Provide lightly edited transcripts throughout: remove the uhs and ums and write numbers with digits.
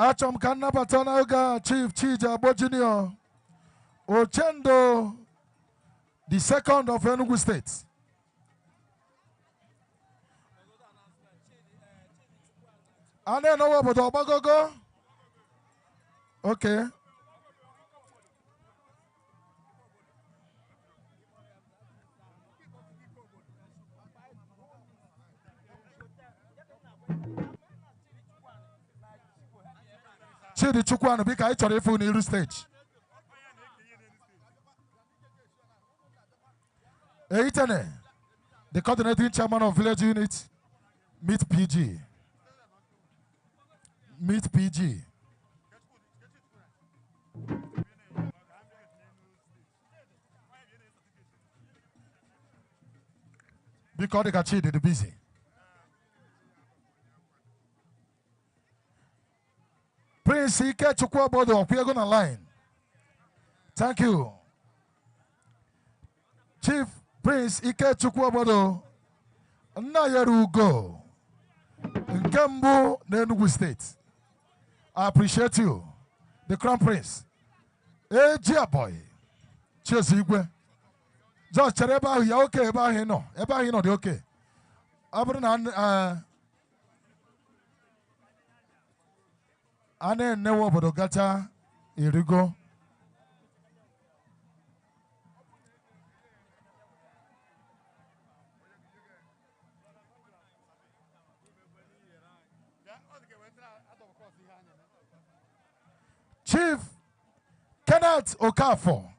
Achom Kanna Batanaga, Chief Chija Abo Junior, Ochendo, the second of Enugu State. And then over but Obagogo. Okay. Chidi Chukwano bika I chọrọ ifu n'iru stage. Eitene, the coordinating chairman of village unit, meet PG. Meet PG. Because they got cheated, they're busy. Prince Ike Chukwuobodo, we are going to line. Thank you. Chief Prince Ike Chukwuobodo, Nayarugo, Nkembu, Enugu State. I appreciate you. The Crown Prince. Hey, dear boy. Cheers, Igwe. Just tell about you okay about him no. About him no, the okay. Ane newo bodo gata irigo. Chief Kenneth Okafor.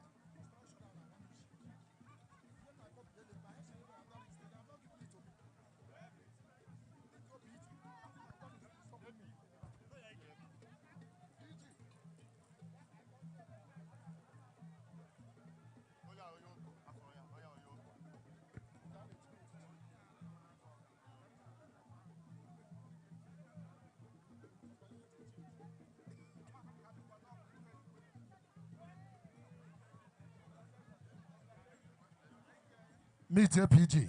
Meet PG.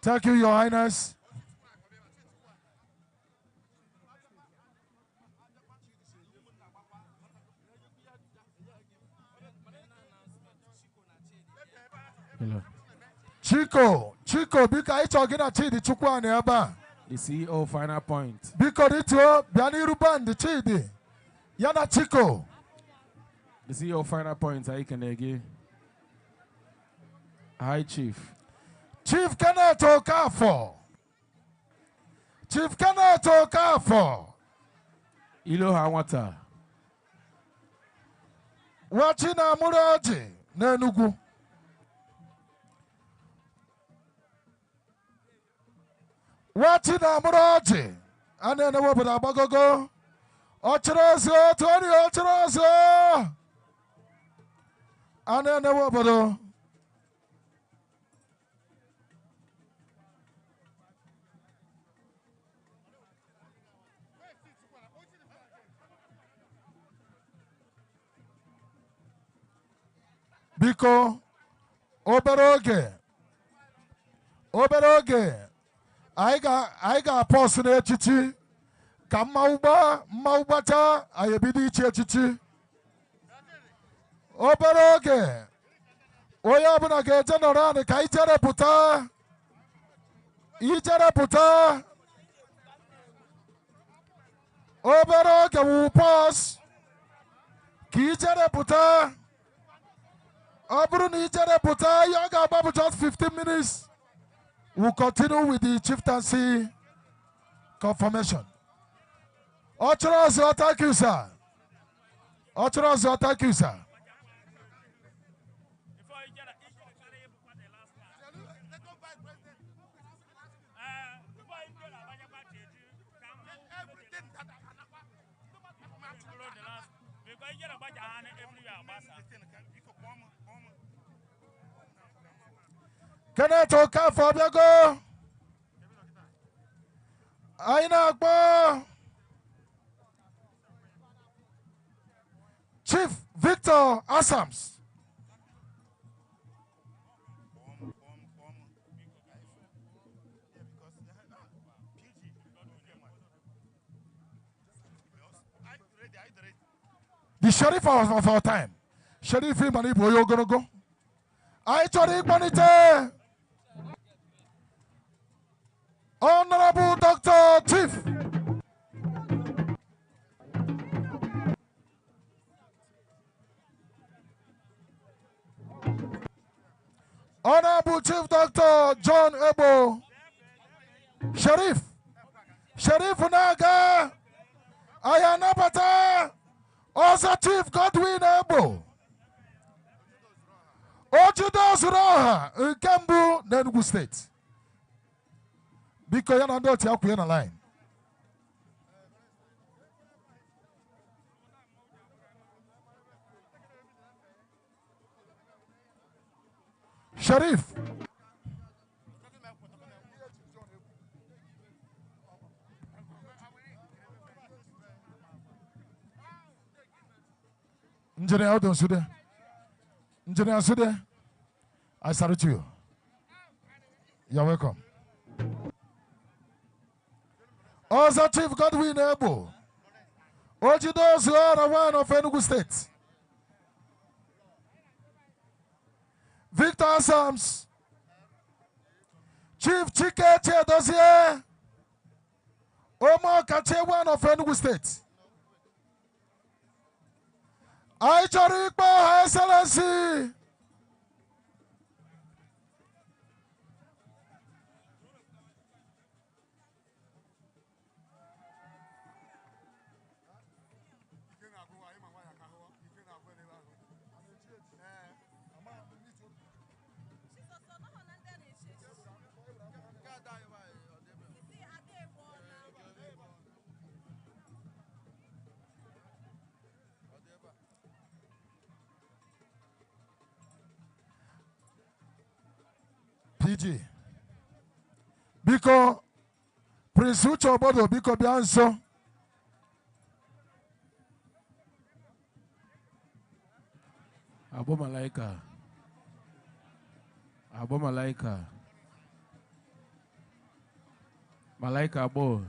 Thank you, Your Highness. Hello. Chico, bika I talking at Chidi Chukwane Aba. The CEO final point. Biko Rito, Biani Ruban, the Chidi. Yana Chico. The CEO final point, I can again. Hi, Chief. Chief Kenneth Okafor. Chief Kenneth Okafor. Ilo Hawata. Wachina Muraji, Nenugu. Wachina Muraji. And then the Wabada Bagogo. Ochirazo, Tony Ochirazo. And then the Wabado. Biko obere oge anyị ga-apọsụ n'echichi ka mma ụgbata anyị ebido ichi echichi obere oge onye ọbụla ga-eje nọrọ anị ka ijerepụta obere oge wu pọs ka ijerepụta Yoga just 15 minutes. We'll continue with the chieftaincy confirmation. Ochirazo, thank you, sir. Ochirazo, thank you, sir. Kenneth Okafor Biago. Aina Agbo. Victor Asams. The sheriff of our time. Sheriff Imani Boyo Gonogo. I told Manite. Honorable Dr. Chief. Honorable Chief Dr. John Ebo. Sheriff. Sheriff Naga. Ayanapata. Also Chief Godwin Ebo. Ojudo Zuroha. Nkembu Nenugu State. Because you're not on the line. Sharif. Engineer Odon Sude. Engineer Sude, I salute you. You're welcome. Also Chief Godwin Ebo. Ojudo Zuroha one of Enugu State. Victor Sams, Chief Chike Dossier, Omar Kachewan of Enugu State. Ohachiri Igbo Excellency. PG. Because Prince Uche Ogbodo Biko Bianso. Abo Malaika. Abo Malaika. Malaika Abo.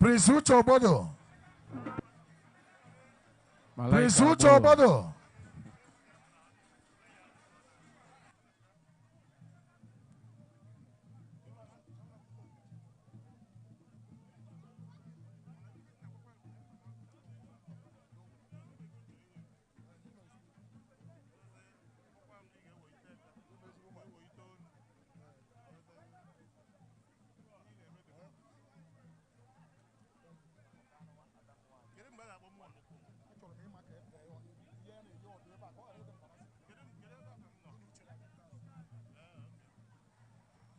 Prince Uche Ogbodo. Prince Uche Ogbodo.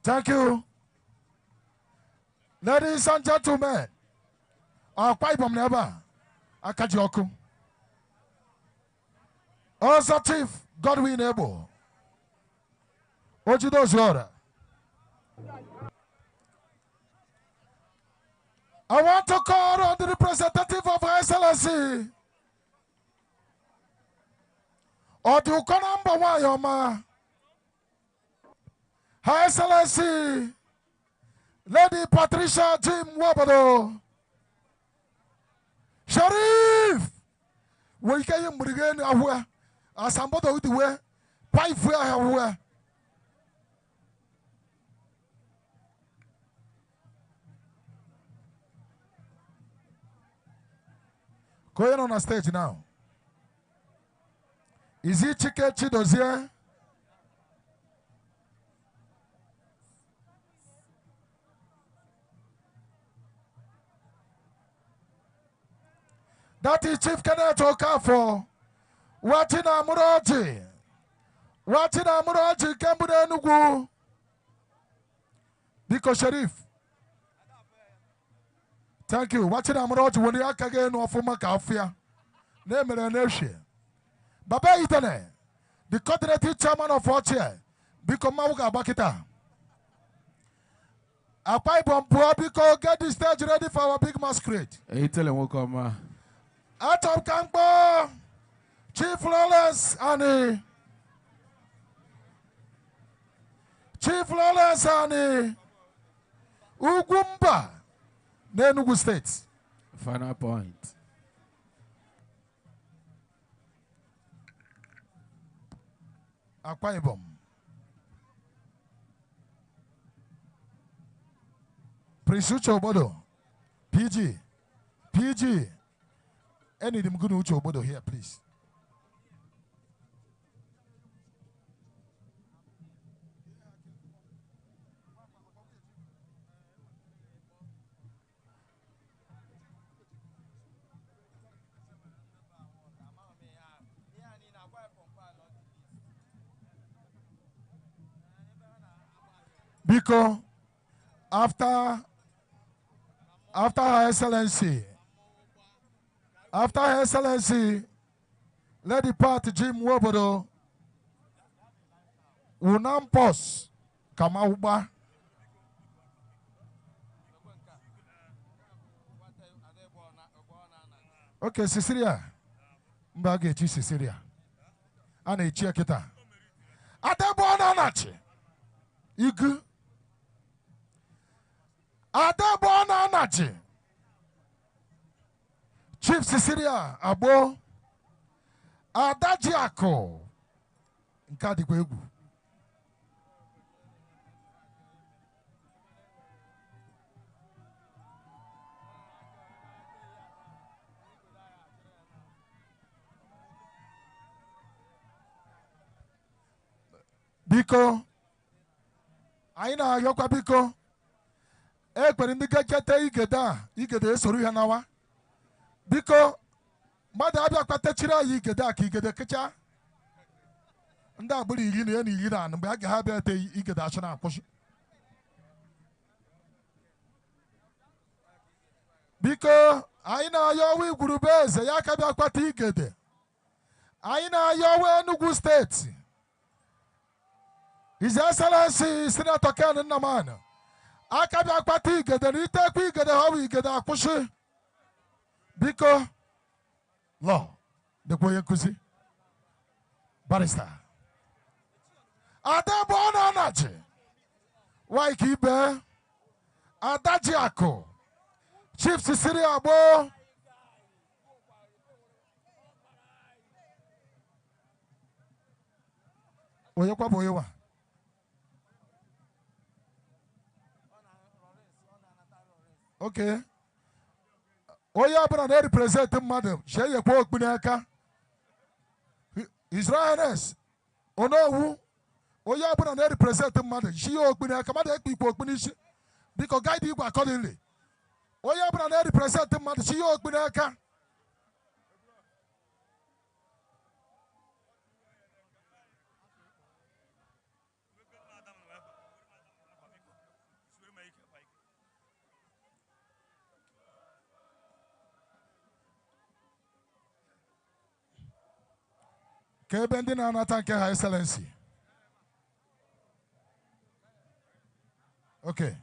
Thank you. Ladies and gentlemen, our pipe of never Akajoku. Also Chief Godwin Ebo. Ojudo Zuroha. I want to call on the representative of Her Excellency. Oduko number one, Yoma. Her Excellency, Lady Patricia Jim Ogbodo. Sharif! We can bring in a Asambodo with the way, pipe where. Going on a stage now. Is it Chike Chidozie? That is Chief Kenneth Okafor. Watching Amuroji. Watching Amuroji Kembude Enugu. Biko Sharif. Thank you. Watching Amuroji when you are again of Kafia. Name and nation. Baba Itane. The coordinating chairman of Ohachiri. Biko Mauga Bakita. A pipe on Biko get the stage ready for our big masquerade. Hey, tell him welcome. Atom Kampo, Chief Lawless Ani, Chief Lawless Ani, Ugumba, Nenugu State. Final point. Akwa Ibom. Prince Ogbodo, PG, any of them good Ogbodo here, please. Because after Her Excellency, Lady Party Jim Ogbodo Unampos Kamauba. Okay, Cecilia. Mbage Cecilia. Ana Chiakita. Adebona Nachi. Igwe. Adebona Nachi. Chief Cecilia Abo Adajiako Nkadigwegu. Biko Aina Yokwa Biko Ekwere ndị kekete igede esoro ihe nawa. Biko mmadụ abịa kpatachiri anyị igede aka igede kecha ndị agbụrụ iri na ya na iri na anụ mgbe a ga ha bịa ete igede achọ na akwụsị. Biko anyị na-ayọ ọwa Igwurube eze ya aka bịa kpata igede. Anyị na-ayọ ọwa Enugu steeti His Excellency Senator Ken Nnamani aka bịa kpata igede na itekwa igede ha bụ igede akwụsị. Biko law dekwa onye nkuzi barrister Adebona Nachi Waike Ibe Adajiako Chief Cecilia Abo onye kwa bụ onye wa okay. Onye ọbụla na-represent mmadụ sheyekwa okpu n'aka. His Highness Onowu onye ọbụla na-represent mmadụ shi ya okpu n'aka mmadụ ekpe ikpe okpu n'isi biko guide Igwe accordingly. Onye ọbụla na-represent mmadụ shi ya okpu n'aka. Kebe ndị na-anata nke Her Excellency. Okay.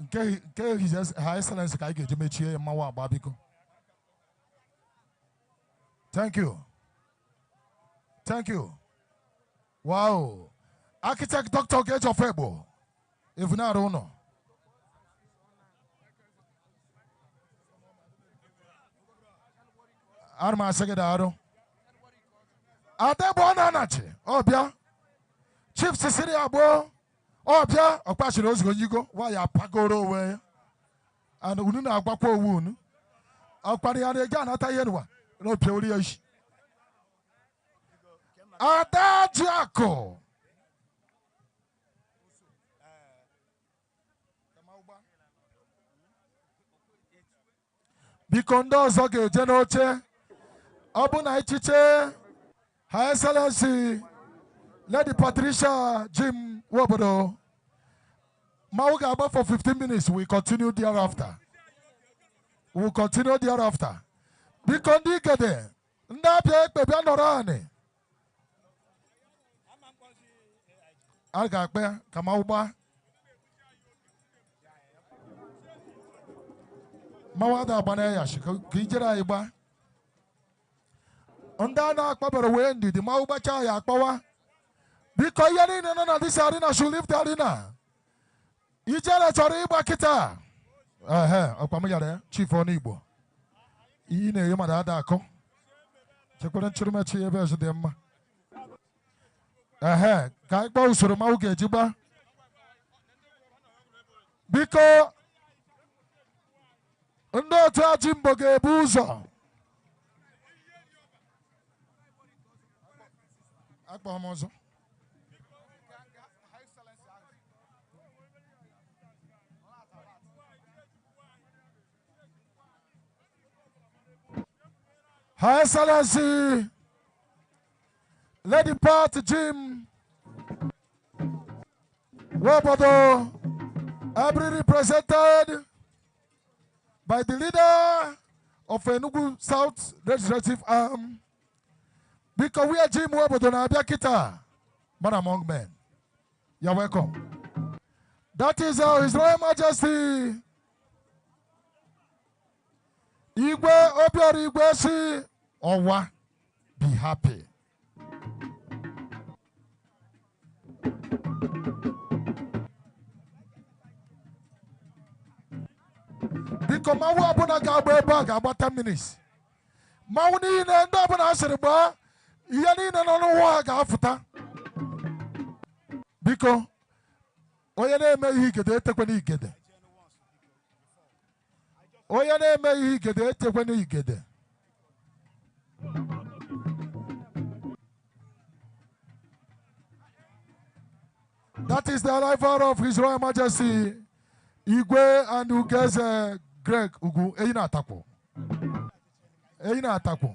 Nke Her Excellency ka anyị ga-eji mechie mmanwụ agba biko. Thank you. Thank you. Wow. Architect Dr. Gage of Egbo. Evunaru uno. Arma Segedaro Adebona Nachi Obia Chief Cecilia Abo Obia Okpashi Ozgo Yigo Waya Pagoro way and Ununa Agwapo Woon Okpariana again Atayenwa no Purish Adajiako Bikondo Zoge Genoche Abuna Ichiche, Her Excellency, Lady Patricia Jim Ogbodo. Mauga about for 15 minutes. We continue thereafter. We'll continue thereafter. Bikondi Gede, Ndabye Bebianorane. Agakbe, Kamauba. Mawada Banaya, Kijera Iba. Undana Akbabara Wendy, the Maubacha Yakpawa. Because Yanina, this arena should leave the arena. Ijala Choriba Kita. Opamaya, Chief on Igbo. Ine Yamadako. Chakon Churmachi Evers them. Kaibo Surmauke Jiba. Because Ndo Jimboge Buzo. Akbamozo. High Excellency, Lady Part Jim, Ogbodo, ably represented by the leader of Enugu South Legislative Arm, because we are Jim Ogbodo na Abiakita, man among men. You're welcome. That is His Royal Majesty Igwe Obiori Igwe si Owa, be happy. Because Mawu abuna gagbe bag about 10 minutes. Mawu ni na ndo abuna asiriba, iya ni na no wa ga afuta. Because oye na eme ihe gede etekwe ni igede. Oye na eme ihe gede etekwe ni igede. That is the arrival of His Royal Majesty Igwe and Ugeze Greg Ugu Eina Atako. Eina Atako.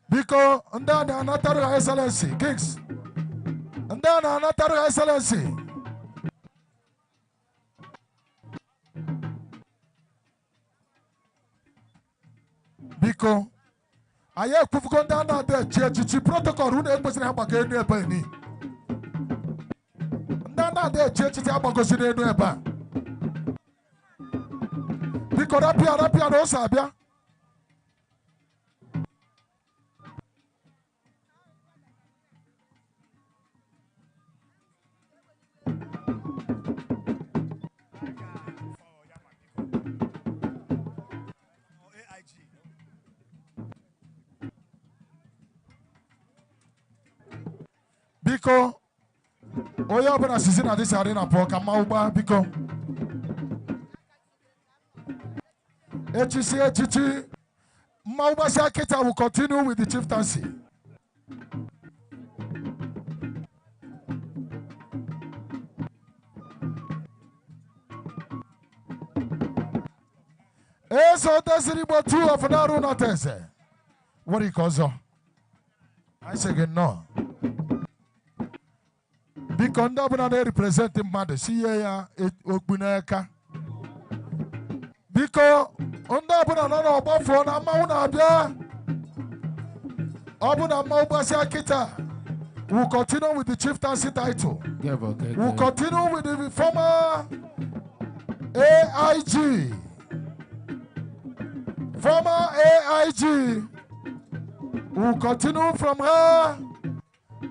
Because under the Anataru Excellency, Kings, under the Anataru Excellency, because I have gone down there, church protocol, who never was about getting a penny. Nana de church is about to see no eba. Because rapia no sabia. Because Oya bana sisi na this arena po kama uba biko. Echichi Mauba Saketa will continue with the chieftaincy. So that's the number 2 of Naruna Tese. What do you call so? I say again no. Because they represent the mother, see ya, Ogbuneka. Because under Bunana Buffon, a Mauna Abia, Abuna Maubasia Kita will continue with the chieftaincy title. We'll continue with the former AIG. Former AIG will continue from her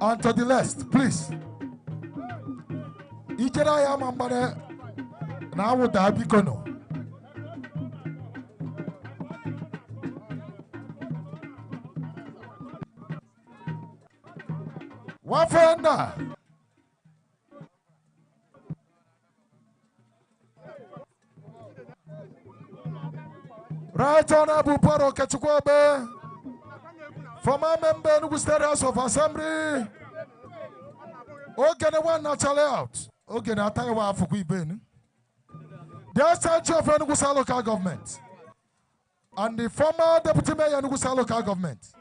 and to the left, please. Ijera ya mambare na wuda abikono. Wafenda. Right Honorable Paro Kechukwabe, former member Enugu State House of Assembly. Okay, the one naturally out. Okay, now tell you what for Ben. The Secretary of Enugu local government and the former deputy mayor Enugu local government.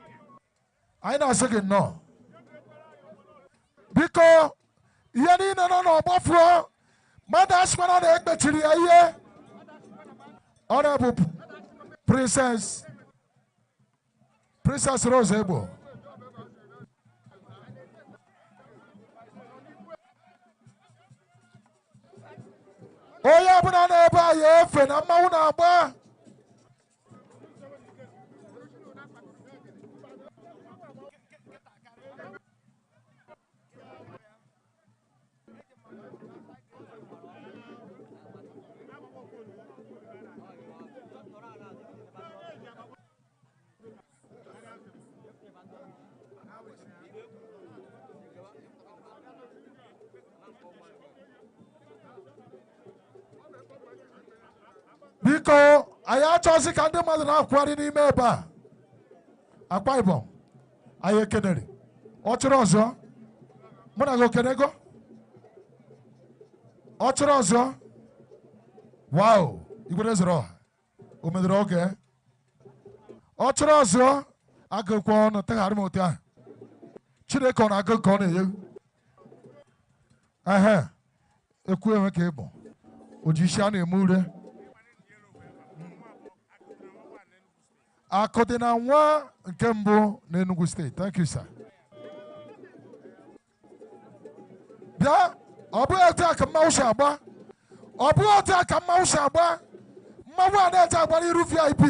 I know second no. Because yani no buffer. Madash man on the ekbetiri aye. Honorable Princess Rose Ebo. onye ọbụla na-ebe a ya efe na mmanwụ na-agba. Biko anyị achọghịzị ka ndị mmadụ na-akwụgharị n'ime ebe a. Akwa Ibom anyị ekenere ọ chụrụ ọzọ mụ na gị okenego ọ chụrụ ọzọ. Wow, Igwe zoro ọha o medere oge ọ chụrụ ọzọ agụkwa ọnụ tegharị m otu ahụ. Chineke ọ na-agụ nke ọ na-enye ekwu enwe ka ịbụ o ji isi a na-eme ure. Akụ dị na nwa nke mbụ na Enugu steeti. Thank you, sir. Bịa, ọ bụghị otu a ka mmanwụ si agba. Ọ bụghị otu a ka mmanwụ si agba. Mmanwụ a na-eji agba n'iru VIP.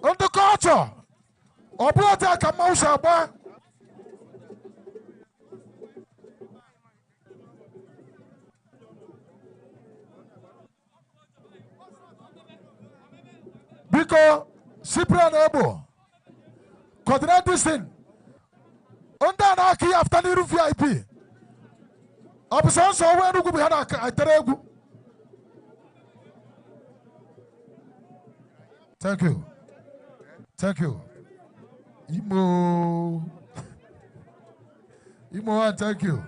Ndị kọlchọ. Ọ bụghị otu a ka mmanwụ si agba. Biko, Cyprian Ebo, coordinate this thing. Under na key after the VIP. Opposite so where do we have a teregu? Thank you. Thank you. Imo, thank you.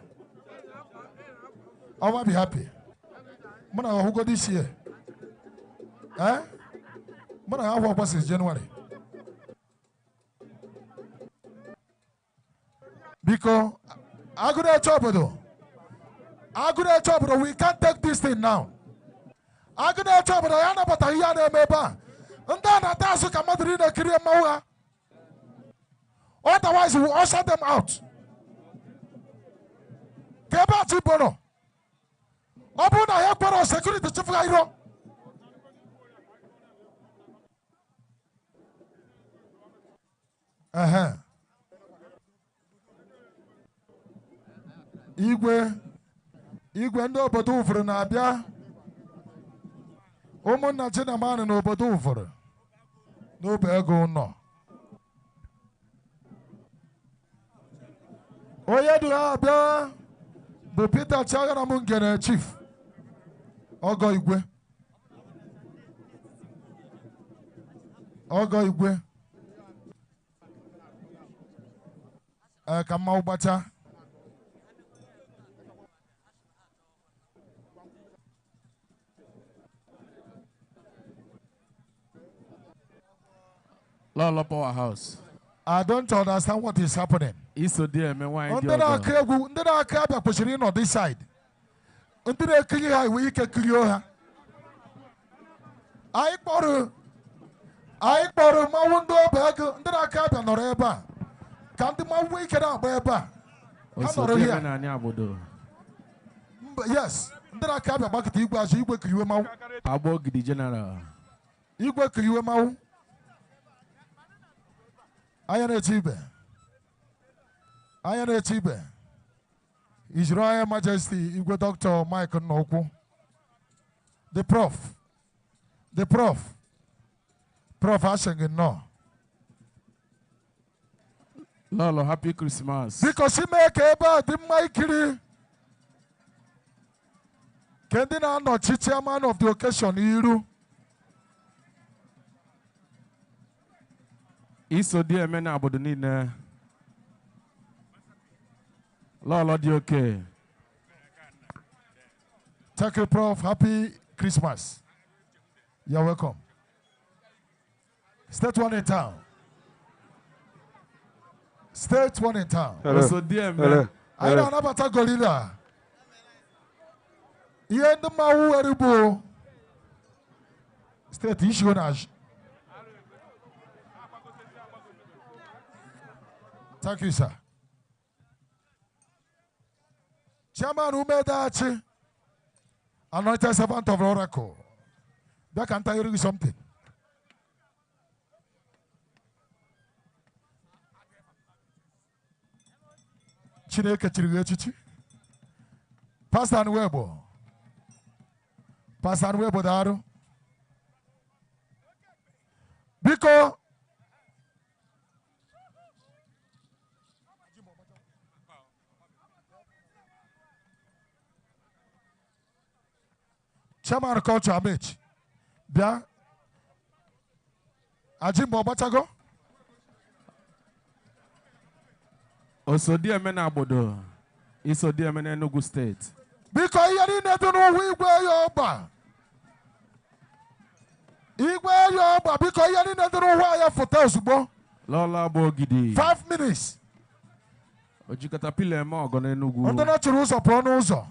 I will be happy. Mona who go this year? Eh? But I have what is January. Because I go to Ogbodo. We can't take this thing now. I go to Ogbodo. I know what I hear them about. And then I tell you, come out in the career maua. Otherwise, we will usher them out. Keba Chibono. Obuna Yakoro security chief Gairo. Igwe ndị obodo ụfọdụ na-abịa. Ụmụnna Chinamani n'obodo ụfọdụ n'obe ego nọ. Onye du ha abịa bụ Peter Chiagara m ngene chief Ogo Igwe. Ka mma ụgbacha. Lolo Powerhouse. I don't understand what is happening. Iso dear me why Ndị na-aka egwu, ndị na-aka abịa kwesịrị ịnọ this side. Ndị na-ekiri ha iwe ike kirio ha. Anyị kpọrọ mmanwụ ndị obe ego, ndị na-aka abịa nọrọ ebe a. Ka ndị mmanwụ ike na-agba ebe a. Ha nọrọ here. Yes, ndị na-aka abịa gbakọta igwe azụ, igwe kiriwe mmanwụ. Agbogidi general. Igwe kiriwe mmanwụ. Anya na-eti ibe. His Royal Majesty Igwe Dr. Mike Nnokwu. The Prof. Prof Ashengin no. Lolo, happy Christmas. Because he make eba the Mikiri. Kendina no chairman of the occasion Iru. Iso dear men Obodo niile. Lolo di okay. Thank you, Prof. Happy Christmas. You're welcome. State one in town. Also dear man. I don't know about a gorilla. You end the Mahu Eribo. State issue. Thank you, sir. Chairman Umedachi, Anointed servant of the oracle. That can tell you something. Chineke chiri echichi. Pastor Nwebo. Pastor Nwebo daru. Because Chairman Culture Abich. Bia. Ajimbo Batago. Osodi emena Ogbodo. Isodi emena Enugu State. Because you didn't know who Igwe Yoba. Igwe Yoba. Because you didn't know why you for Tausubo. Lola Bogidi. 5 minutes. Ojikata pile mo gona Enugu. Under natural uso prono uso.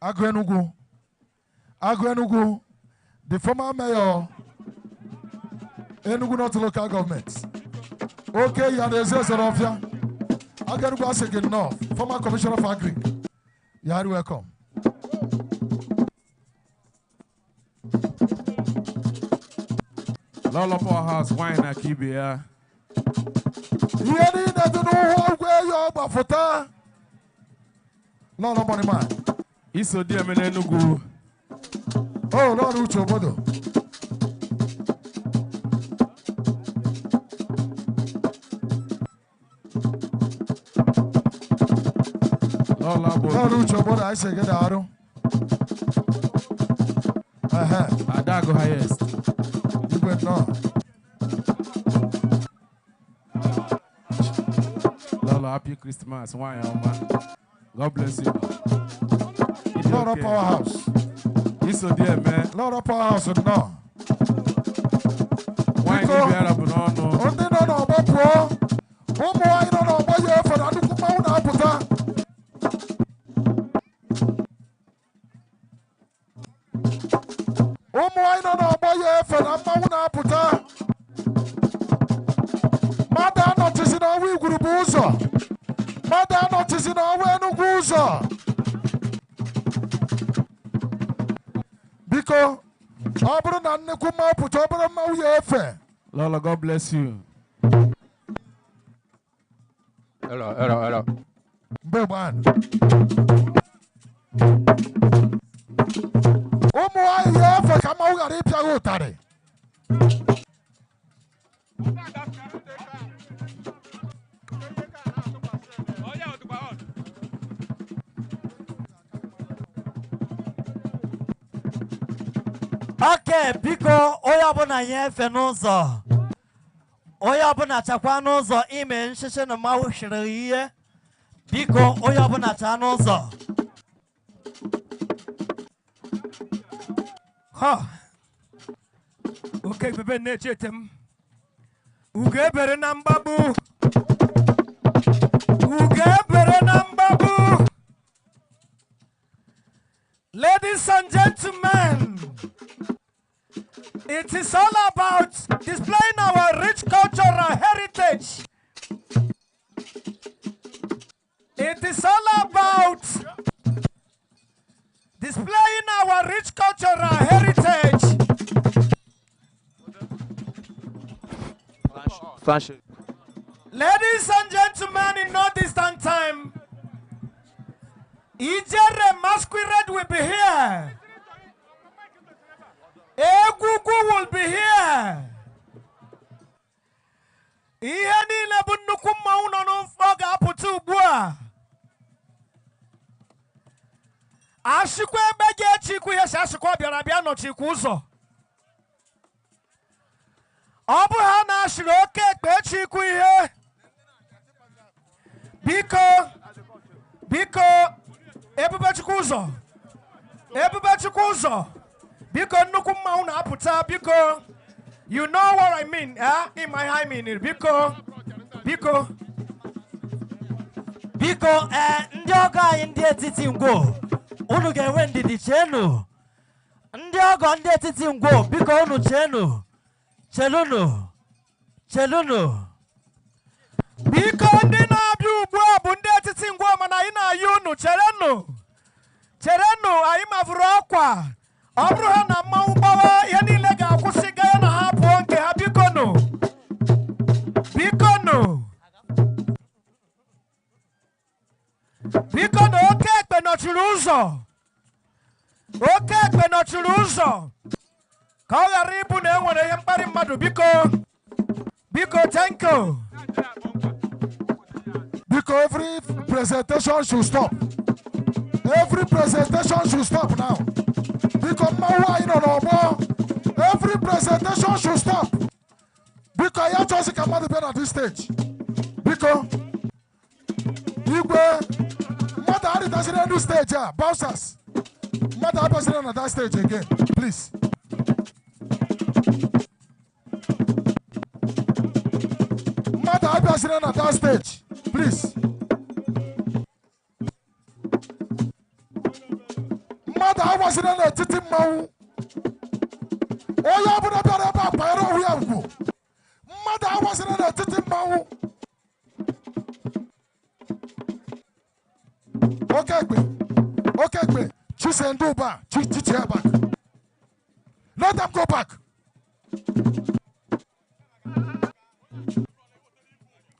Agwenugu, the former mayor, Enugu North local government. Okay, you are the Zerofia. Agwenugu Asegin North, former commissioner of Agri. You are welcome. Lolo Power House, wine Akibia. You need to know where you are, Bafota. Lolo Money Man. Iso di emene Enugu. Oh, Lord Ucho Ogbodo. Lord Ucho Ogbodo, I say get out. Adago highest. You went no. Lolo, happy Christmas. Why, God bless you. Lord of Powerhouse. Iso dear man. Lord of Powerhouse, no. Why do you have a no? Only no, but pro. Oh, I don't know what you have for the Mount Aputa. Oh, I don't know what you have for the Mount Aputa. Mother noticing our we group also. Mother noticing our way no guzo. Lola, God bless you. Hello. Big man. Omo aye for kama ugari pia utare. Okay, biko oya bona yefe n'ụzọ. Oya bona chakwa n'ụzọ ime nshishi na mawu shiri ihe. Biko oya bona cha n'ụzọ. Ha. Okay, bebe na-echetem. Uge bere na mgbagbu. Ladies and gentlemen, it is all about displaying our rich cultural heritage. It is all about displaying our rich cultural heritage. Ladies and gentlemen, in no distant time, Ijere masquerade will be here. Egugu will be here. Ihe niile bụ nnukwu mmanwụ nọ n'ụfọ ga-apụta ugbu a. Ashikwa ebe ga-echikwa ihe si ashikwa bịara bịa nọchikwa ụzọ. Ọ bụ ha na-ashiri oke ekpe echikwa ihe. Biko, ebube chukwu ụzọ. Biko nnukwu mmanwụ na-apụta, biko. You know what I mean, in my high meaning. Biko. Ndị ọgọ anyị ndị etiti ngwo, unu ga-enwe ndidi chenu. Ndị ọgọ ndị etiti ngwo, biko unu chenu. Chelunu. Chelunu. Biko ndị na-abịa ugbu a bụ ndị etiti ngwa mana anyị na-ayị unu cherenụ anyị mafuru ọkwa ọ bụrụ ha na mmanwụ gbawa ihe niile ga-akwụsị ga ya na ha pụọ nke ha bikonu oke ekpe nọchiri ụzọ ka ọ ghara ịbụ na e nwere ihe mkparị mmadụ biko thank you. Because every presentation should stop. Every presentation should stop now. Because every presentation should stop. Because I just cannot be at this stage. Because Igwe, Mother doesn't at this stage, yeah. Bouncers. Mother doesn't at that stage again. Please. Mother doesn't at that stage. Please. Mother, I was in a titty mouth. Oh, you have a better back by a real. Mother, I was in a titty mouth. Okay, choose and do back. Teach back. Let them go back.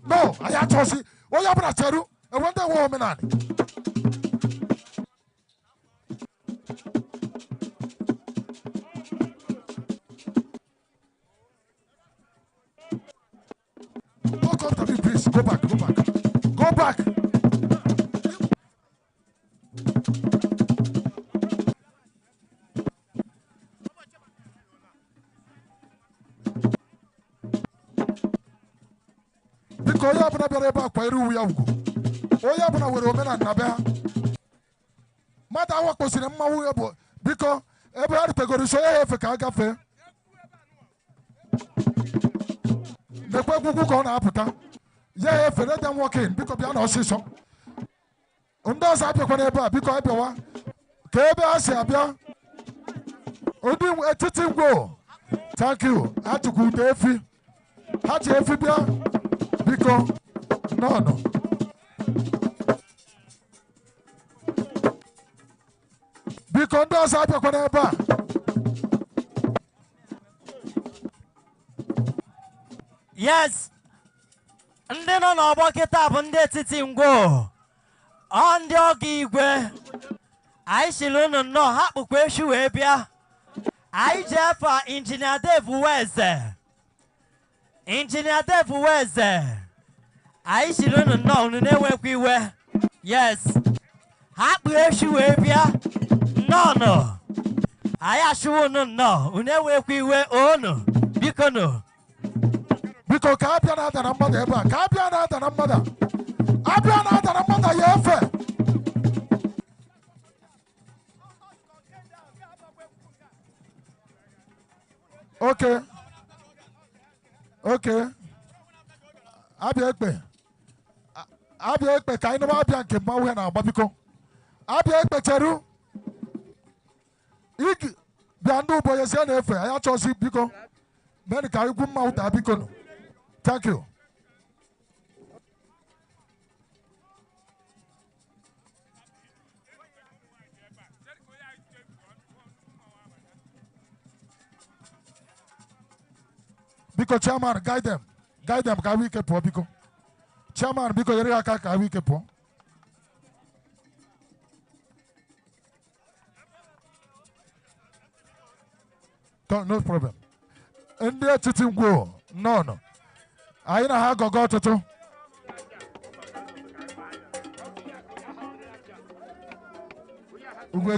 No, I actually. Oh, you have a charu. I wonder woman. Don't come to me, please. Go back. Because you have never back by Ru Yago. Oh, you have a woman and Nabea. Mata was in a Mawu because every other go to show you if a cafe. The people go on Apata. Yeah, if let them walk in because they are not so. Undoes up whatever because I want. Keba Sabia. Odin a titting go. Thank you. I had to go to Effie. Had to Effie because no. Because those are whatever. Yes. And then on our bucket up and let it in go. On the Igwe. I shall learn no happy question. I Jeff Engineer Dave Weze. Engineer Dave Weze. I shall learn no never. Yes. Happy issue. No. I assure no. Never we were on. Because Because Capiana than a mother, Capiana than a mother. Abiana than a mother, yeah. Okay. Abiekpe, kind of Abianke, Mawena, Babico. Abiekpe Cheru. Ig Bandu Boyasian Efe, I actually Bico. Then can you come out Abico? Thank you. Because chairman, guide them, can we keep poor? Because chairman, because you're can we keep poor? No problem. And they're sitting go. No. I know how go to. Ugwe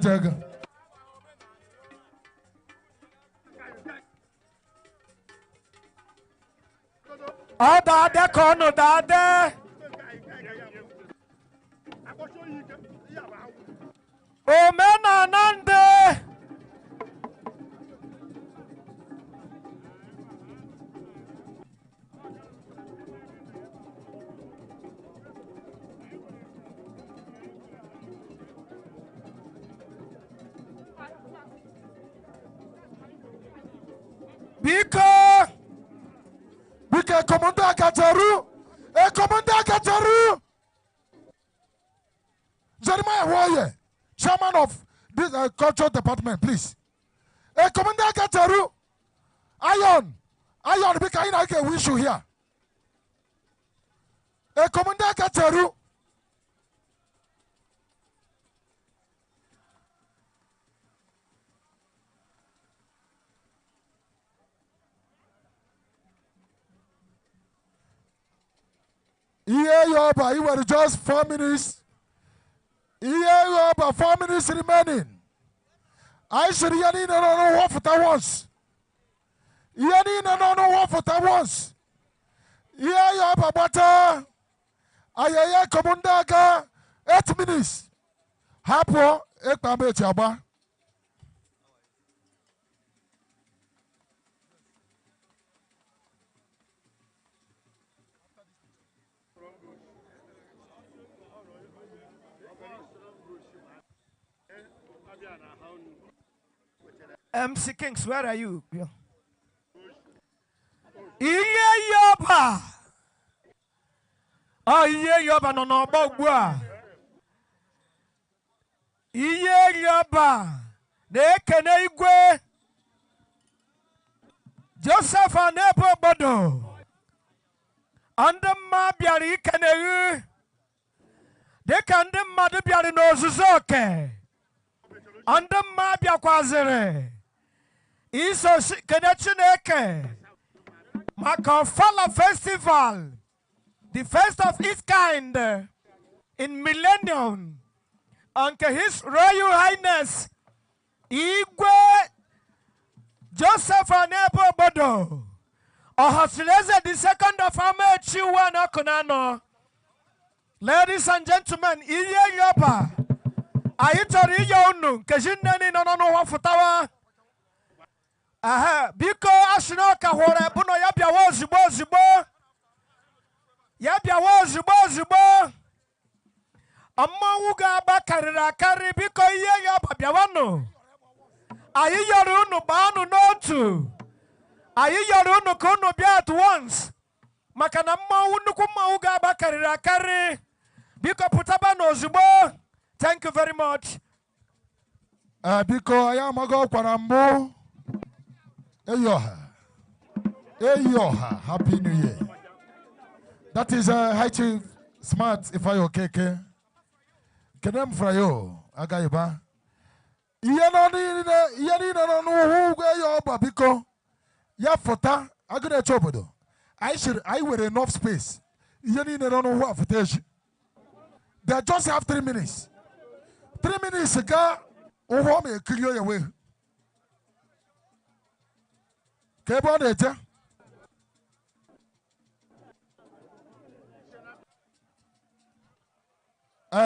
Dade kono dade. Omena nande. Biko Ekomunda Kacharu. Ekomunda Kacharu. Jeremiah Warrior, chairman of this cultural department, please. Ekomunda Kacharu. Iron, because I can wish you here. Ekomunda Kacharu. Yeah, Yoba, you were just 4 minutes. Yeah, Yoba, 4 minutes remaining. I should hear in no one for that once. Yanni no one for that once. Yeah, Yoba, but Ayaya Komundaga, 8 minutes. Hapo, Ekame Chaba. MC Kings, where are you? Iye Yoba. Oh, Iye Yoba no no bogwa. Iye Yoba. Nekene Igwe. Joseph and Ogbodo. Under ma biari kene. They can the mother biari no zuzoke. Under ma biakwazere. Iso Kenechineke. Ofala Festival. The first of its kind in millennium. Uncle His Royal Highness Igwe Joseph and Ogbodo. Ohachiri Eze II of homage. Ladies and gentlemen, Iye Yoba. Ayitori Yonu. Kejinani no wafutawa. Aha, biko ashinoka hore buno yabia wozibo. Yabia wozibo. Amma wuga bakarira kari biko iye yoba biawano. Ayi yoru unu baanu n'otu. Ayi yoru unu kunu bia at once. Maka na mma unuku mma wuga bakarira kari. Biko putaba n'ozigbo. Thank you very much. Biko ayamago kwarambo. Eyoha, Happy New Year. That is High Chief Smart if I okay. Kenem Frayo, Agaiba. Yeni no Yoba Biko. Yafota, Agune Chobodo. I were enough space. Yeni no what footage. They just have 3 minutes. 3 minutes ago, oh, me clear your way.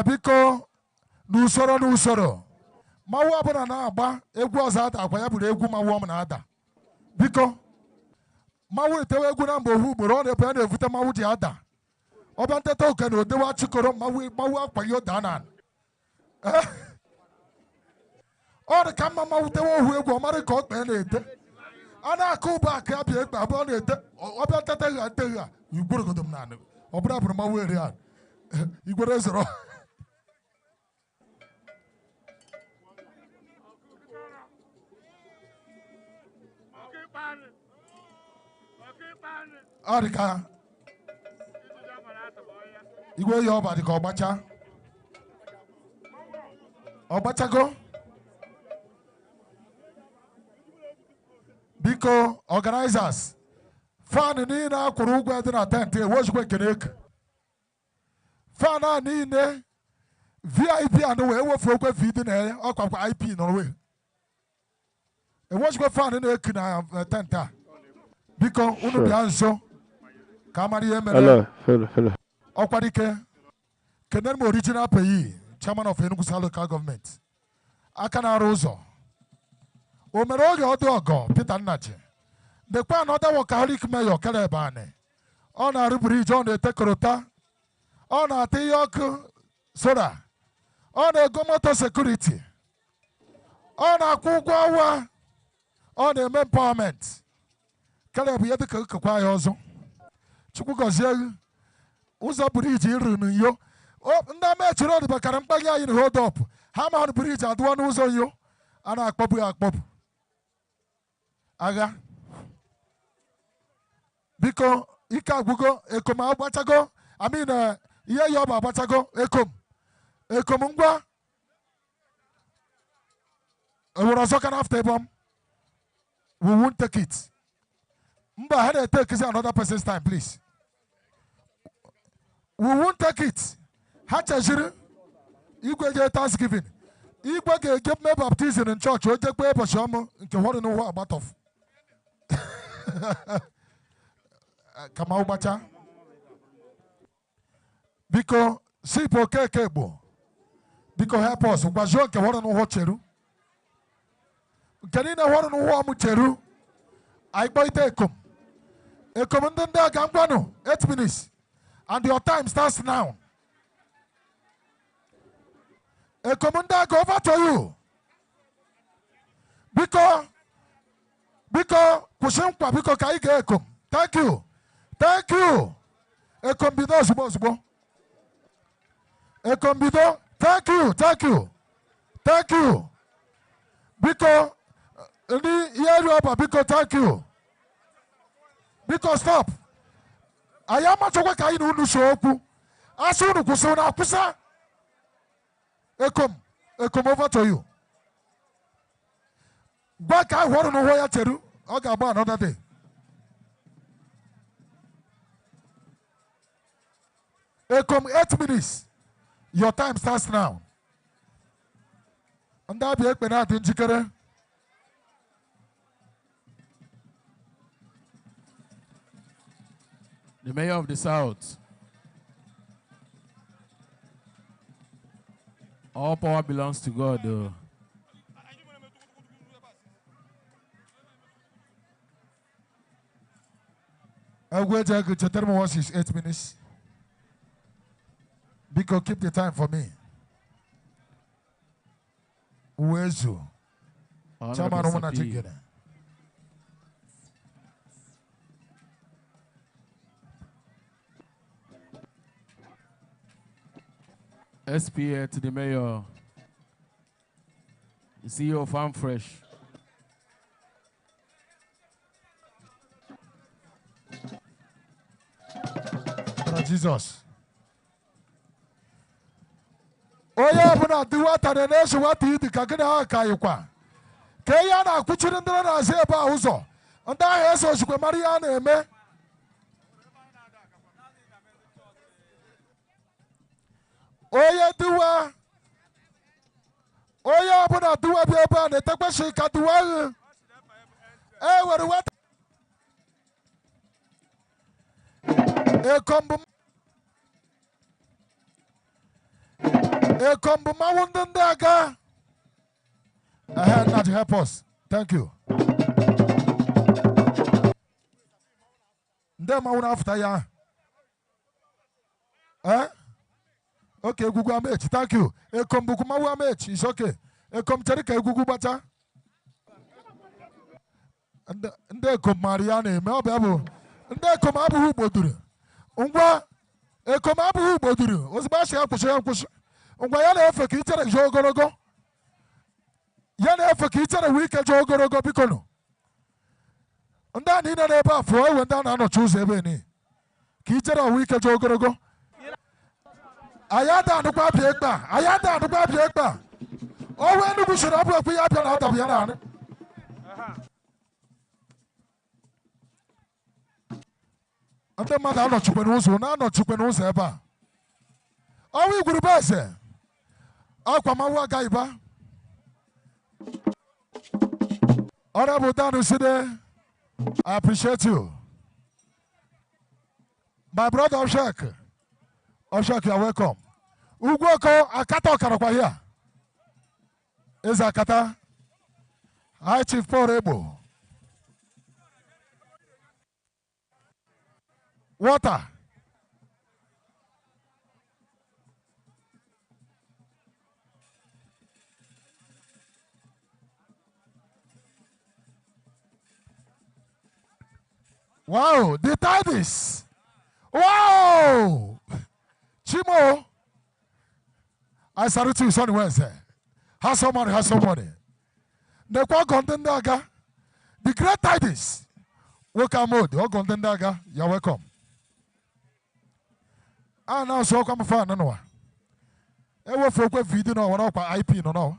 Biko n'usoro mawu abụna na-agba egwu ọzọ ada akwa ya bụrụ egwu mawu ọm na-ada biko mawu etewe egwu na mgbe ohu ugboro ọ na-ebu ya na-evute mawu ji ada ọbịa nteta oke na odewe achịkọrọ mawu akwa ya ụda na ọ dị ka mma mawu tewe ohu egwu ọmarị ka ọ kpee na-ete ana kuba ka bia egba abụọ na-ete ọbịa nteta ha ete ha igborogodo m naanị ọ bụrụ abụrụ mawu eri a igwere zoro ọ dị ka igwe ya ọba dị ka ọgbachago biko organizers fan niile akwụrụ ụgwọ dị na tent ewezikwa ekene eke fan a niile VIP anụ wee wefu okwe vidi na ya ọkwakwa IP nọrọ ewezikwa fan na-eke na tent a biko unu bịa nso ka amara ihe mere ọkwa dike kenem original payee chairman of Enugu South Local Government aka na-arụ ụzọ o mere oge ọdụ ọgọ Peter Nnaji dekwa another workaholic mayor Kelebane ọ na-arụ briji ọ na-ete korota ọ na-ata ihe ọkụ soda ọ na-ego moto sekuriti ọ na-akwụ ụgwọ ọnwa ọ na-eme empowerment Keleb ya dịka nkekwa ya ọzọ Chukwu gozie ụzọ bridge iru n'yo. Ndị amachi road bakara mkpagị anyị na hold up. Ha ma bridge adụwa n'ụzọ yo. A na-akpọpụ ya akpọpụ. Agha. Biko ike agwụgo ekom agbachago. I mean ihe ya ọba agbachago ekom. Ekom ngwa. Ewere ọzọ ka n'after ebom. We won't take it. Mba, I had to take another person's time, please. We won't take it. Hachajiri, Igwe get Thanksgiving. Igwe give me baptism in church. We take paper shamo. You want to know what about of? Come out, bacha. Because see, okay, kebo. Because help us. Ubajo ke want to know what cheru. Kanina want to know what mucheru. I buy ekom. Ekom ndende agambano. 8 minutes. And your time starts now. Ekomunda go over to you. Because kushinkwa because kaige ekom. Thank you. Thank you. Ekombido zubo. Ekombido. Thank you. Thank you. Thank you. Because because thank you. Because stop. I am a choka kain unu shoku. Asunu kusona kusa. Ekom over to you. Back I want to know where I tell you. I'll go about another day. Ekom 8 minutes. Your time starts now. And that be a in Jikere. The mayor of the South. All power belongs to God, though. I'll wait to tell me once it's 8 minutes. Because keep the time for me. Where's you? Chairman, SPA to the mayor, the CEO of Farm Fresh. Jesus. Oya buna duwata da nesu wata yi dika gina haka yi kwa. Ke yana kuchirin dira na zai ba uzo. Nda ya so shi kwa Maria na eme. Oya duwa. Oya buna duwa bi eba ne tekwa shi ka duwa. Wari wata. Ekombu. Ekombu mawundende aga. Not help us. Thank you. Nde mawuna after ya. Okay, Gugu Amech. Thank you. Ekombu kumawu Amech. It's okay. Ekom cherika Gugu bata. Nde ekom Mariane. Me obiabo. Nde ekom abu Ogbodo. Ungwa. Ekom abu Ogbodo. Ozbashi akushe. Ungwa yana efe ki ichere jo ogologo. Yana efe ki ichere wike jo ogologo bikono. Nda ni na ebe afọ ewe nda na no choose ebe ni. Ki ichere wike jo ogologo. Ayada anukwa bi egba. Ayada anukwa bi egba. Owe nugu shira abu ekwe ya bia na adabi ya na ane. Ande mmadụ anọchikwe n'ụzọ na anọchikwe n'ụzọ ebe a. Ọnwụ igwurube eze. Akwa mawu agaghị ba. Honorable Danu Side, I appreciate you. My brother Oshak, you are welcome. Ugwoko Akata Okarakwa here. Is Akata. High Chief Paul Ebo. Water. Wow, the tidings. Wow! Chimo, I salute you, son Wednesday. Have somebody, have somebody. The kwa contendaga, the great tidings. Welcome, mode. Oh, contendaga, you're welcome. And now, so come for no. I will for video no one up IP no.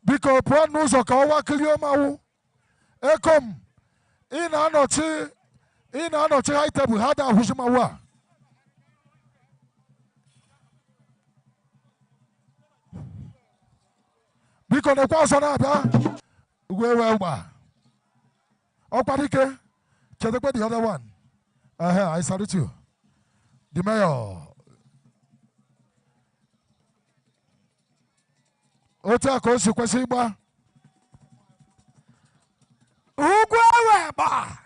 Because one knows a kawa clear mau. Ekom in anoche high table had a Hushmawa. Because the person ada where Opadike, check the other one. I salute you. The mayor. Ota kosi kwesiba. Ugweweba.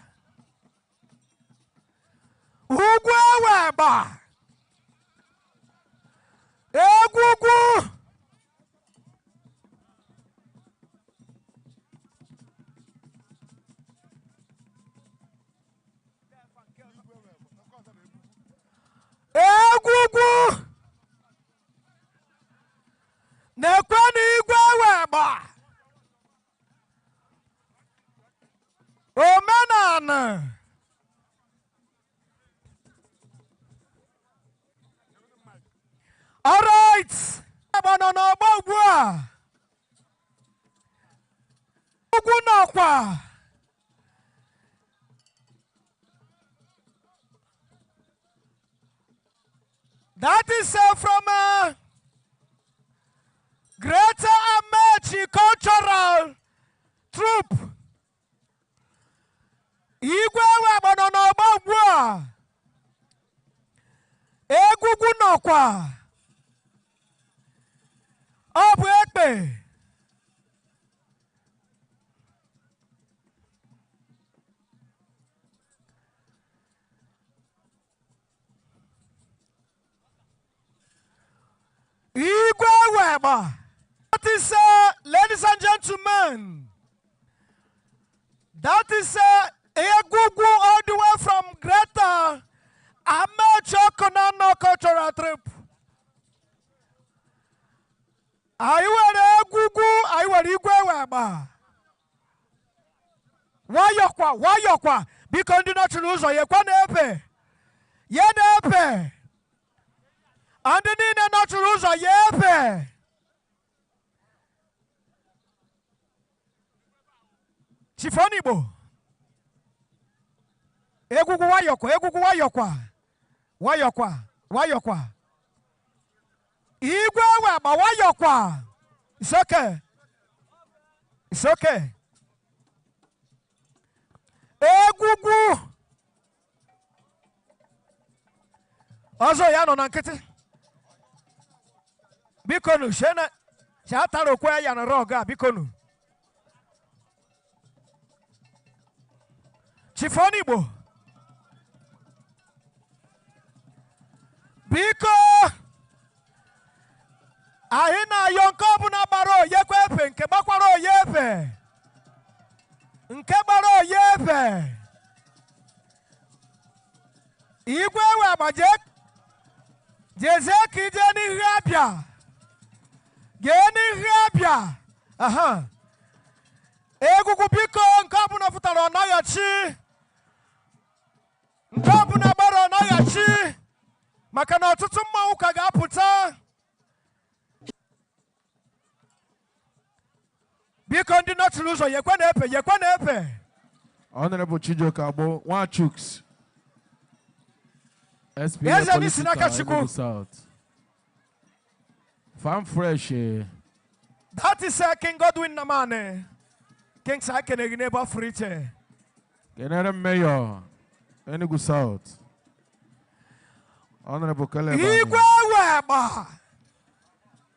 Egugu. Egugu. Nekwani igweweba. Omenana. All right. That is from Greater Amachi Cultural Troupe. Igwe wabanono bagwa. Egugu nokwa. Obu ekpe. Igwe weba. That is, ladies and gentlemen, that is Egugu all the way from Greater Amateur Konano Cultural Trip. I were Egugu, I were Igwe weba. Why yokwa? Because do not lose or ye kwanepe. Ye nepe. And the Nina not lose or yepe. Chifonibo. Egugu wayokwa. Igwe weba wayokwa. It's okay. Egugu. Ozo ya no nankete. Bikonu shena. Shataro kwa ya na roga bikonu. Chifonibo. Biko ahina yonko na baro yekwepe nke bakwaro yepe. Nke baro yepe. Igwe we majek. Jezeki jeni rabia. Geni rabia. Aha. Egugu biko nkabu na futaro na yachi. Nkabu na baro na yachi. Makana ọtụtụ mmanwụ ka ga-apụta. Biko ndị nọtụrụ ụzọ yekwe na-epe. Honorable Chijoka Abo, one chooks. SP Political South. Farm fresh. That is King Godwin Namane. King Sakene neighbor Frite. General Mayor, Enugu South. Honorable Caleb.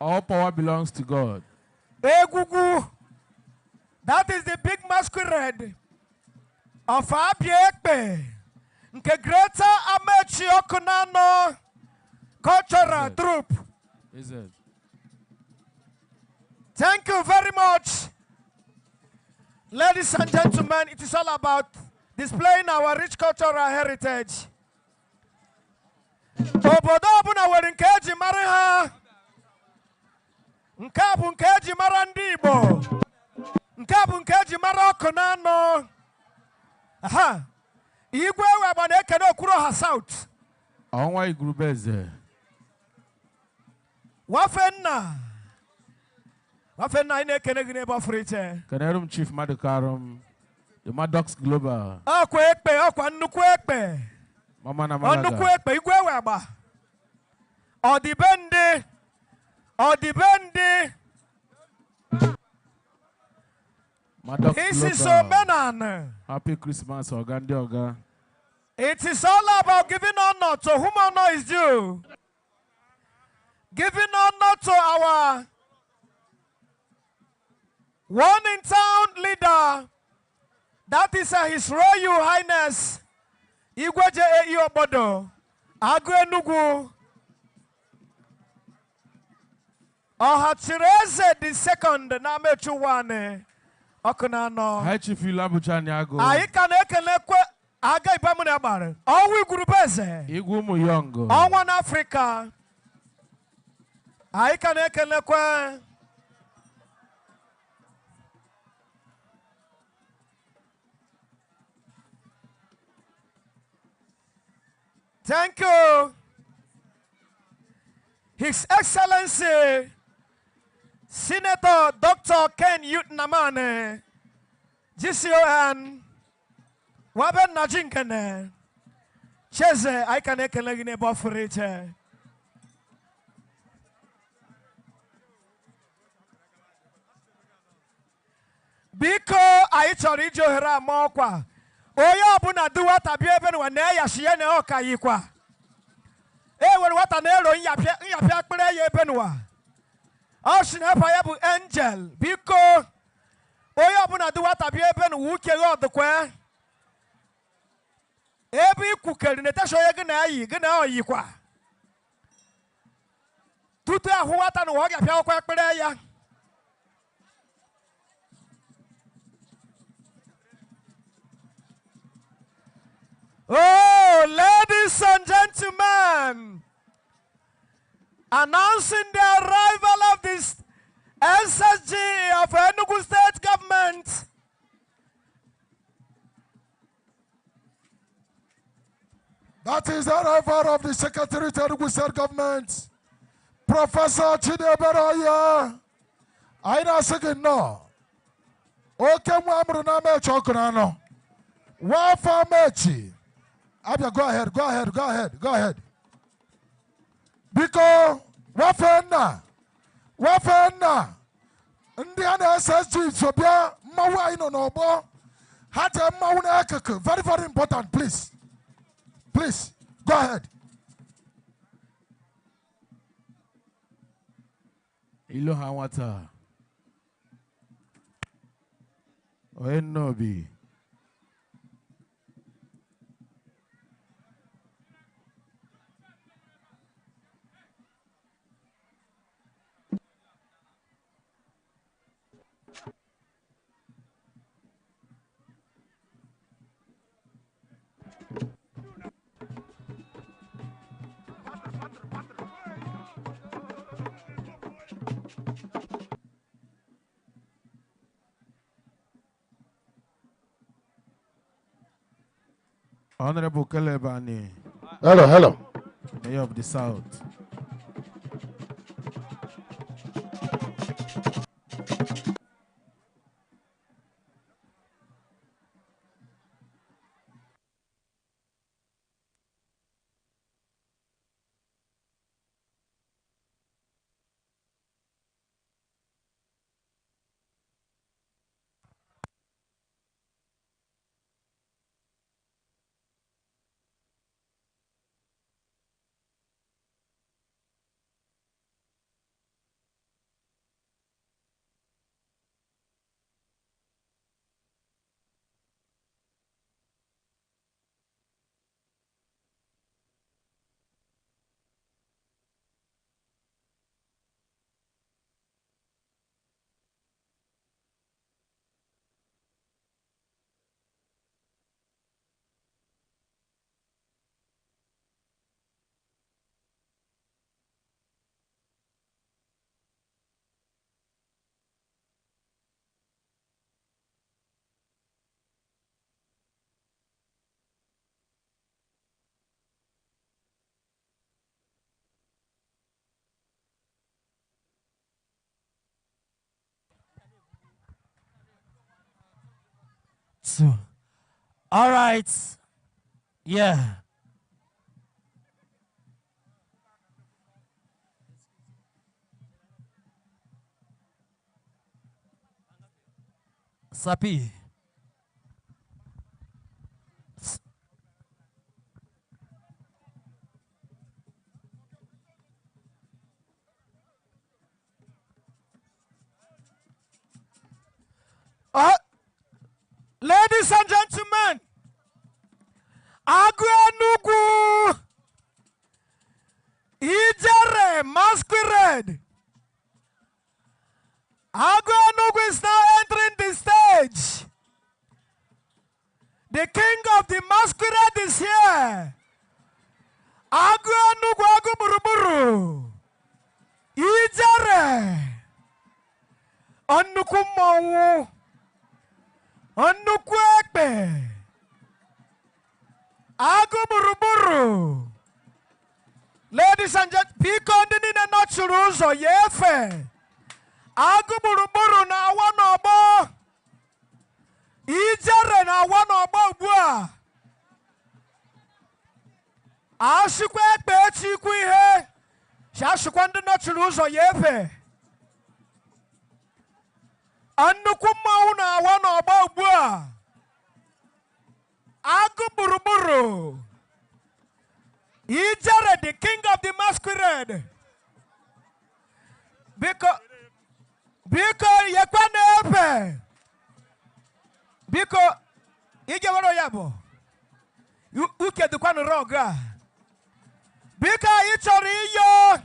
All power belongs to God. Egugu. That is the big masquerade of Abiekpe. Nke Greater Amachi Okunano Cultural Troupe. Is it? Thank you very much. Ladies and gentlemen, it is all about displaying our rich cultural heritage. Obodo ọbụla nwere nke eji mara ha. Nke a bụ nke eji mara ndị Igbo. Nke a bụ nke eji mara ọkụ na anọ. Aha. Igwe weba na-ekene Okuru Ọha South. Ọnwa Igwe Eze. Wafenna anyị na-ekene gị n'ebe ọfụrụ iche. Kenerum Chief Madukarum, the Maddox Global. Ọkwa ekpe, ọkwa nnukwu ekpe. Mama na Malaga. Nnukwu ekpe, Igwe weba. Ọdịbendị. Maddox This is Global. Omenan. Happy Christmas, Oga ndị Oga. It is all about giving honor to whom honor is due. Giving honor to our one in town leader. That is His Royal Highness Igwe Ogbodo Agwe Ohachiri Eze II na mechuwane okunano. High Chief Ilabucha Nyago. Anyị ka na-ekelekwe aga ibamu na agbara. Ọnwa Igurubeze. Igwe ụmụ Yongo. Ọnwa n'Afrịka. Anyị ka na-ekelekwe. Thank you. His Excellency Senator Dr. Ken Yutnamane, GCON, Waben Najinkane, Cheze, I can ekelegine bofrite. Biko aichori johera mokwa. Oya abuna duwa tabi eben wane ya shiene oka yikwa. Ewe wata nero nyapia kpere ye benwa. Oshin hepa ya bu angel. Biko oya abuna duwa tabi eben wuke god kwe. Ebi kukeri neta shoye gina oyikwa. Tutu ahu wata no wagi apia okwa kpere ya. Oh, ladies and gentlemen, announcing the arrival of this SSG of Enugu State Government. That is the arrival of the Secretary to Enugu State Government, Professor Chideberaya. Aina second no. Okay, Mwamru na mechi okunano. Wafa mechi. Abia, go ahead. Because wafenna, ndi ana SSG sobia mawa ino nobo, hata mauna ekeke. Very, very important, please, go ahead. Iloha wata. Oenobi. Honorable Kelebani. Hello. Mayor of the South. So, all right. Yeah. Sapi. Ladies and gentlemen, Agwenugu Ijere masquerade. Agwenugu is now entering the stage. The king of the masquerade is here. Agwenugu Aguburuburu Ijere Onukumawu Onukwekpe Aguburuburu. Ladies and gentlemen, biko ndị niile nọchiri ụzọ ya efe. Aguburuburu na awa n'ọgbọ. Ijere na awa n'ọgbọ ugbu a. Ashikwa ekpe echikwu ihe. Shashikwa ndị nọchiri ụzọ ya efe. Nnukwu mmanwụ na awa n'ọgbọ ugbu a. Aguburuburu. Ijere, the king of the masquerade. Because yekwa nepe. Because igewaro yabo. Uke dukwa roga. Because ichori iyo.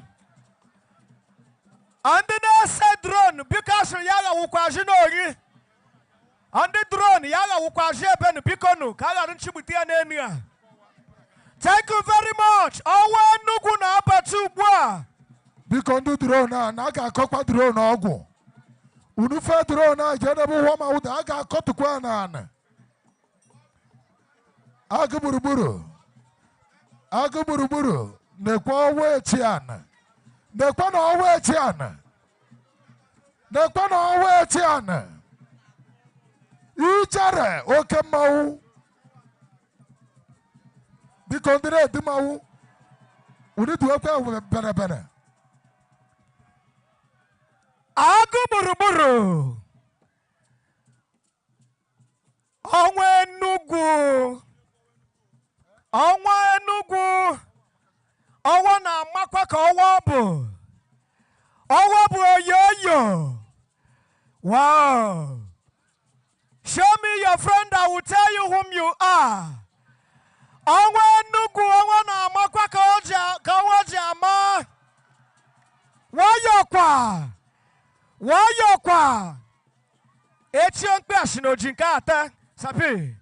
And the said drone. Because yaga ukwaji nogi. And the drone yaga ukwaji ben bikonu. Kaga nchibutia nenia. Thank you very much. Owe nugu na abatu bwa. Bikondu drone na aga akokwa drone ogwu. Unufe drone na jenebu wama uda aga akotukwa na. Aguburuburu. Aguburuburu. Nekwa owe chiana. Nekwa na owe chiana. Nekwa na owe chiana. Ijere oke mau. Bikondire dimau. Uni duwekwe bene. Aguburuburu. Onwe Enugu. Onwe Enugu. Owo na amakwa ka owo bụ. Owo bụ oyoyo. Wow. Show me your friend, I will tell you whom you are. Onwe Enugu, owo na amakwa ka oji ama. Wayokwa. Wayokwa. Echi mkpe ashinoji nke ata. Sapi.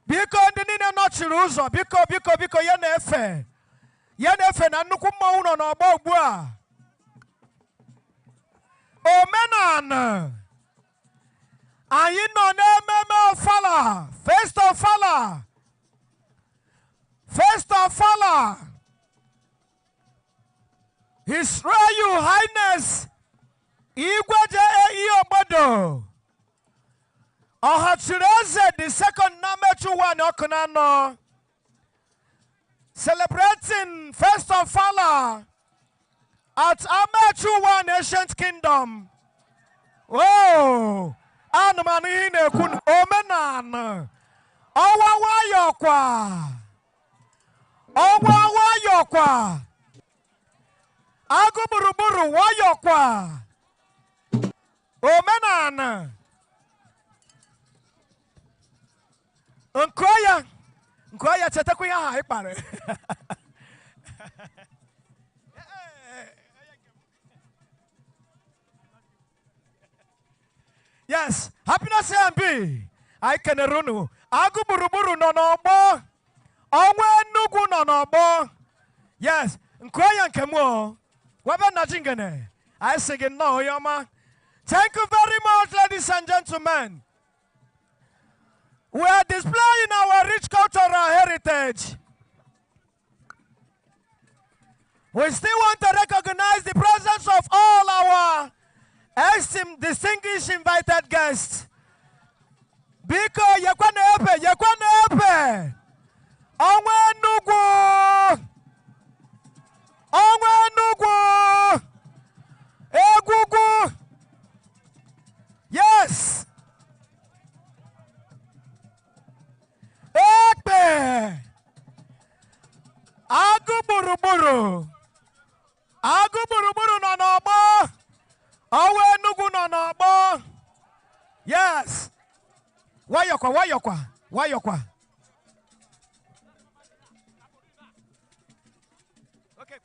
Biko ndị niile nọchiri ụzọ. Biko ya na-efe. Ya na-efe na nnukwu mmanwụ nọ n'ọgbọ ugbu a. Omenala. Anyị nọ n'ememe Ofala. First Ofala. First Ofala. His Royal Highness Igwe Ogbodo. Ohachiri Eze II Namechu one Okunano. Celebrating First Ofala at Amechu one Ancient Kingdom. Oh, Anmanine kun omenan. Owa wayokwa. Owa wayokwa. Aguburuburu wayokwa. Omenan. Nkoya chetaku ya haipare. Yes, happiness and be. I can runu. Aguburuburu no bo. Onwe Enugu no bo. Yes, nkoya nkemo. Waba najingene. I sing it no yama. Thank you very much, ladies and gentlemen. We are displaying our rich cultural heritage. We still want to recognize the presence of all our esteemed, distinguished invited guests. Biko yekwa na-ebe. Onwe Enugu. Egugu. Yes. Ekpe. Agụgburugburu nọ n'ọgbọ. Onwe Enugu nọ n'ọgbọ. Yes. Wayokwa. Okay.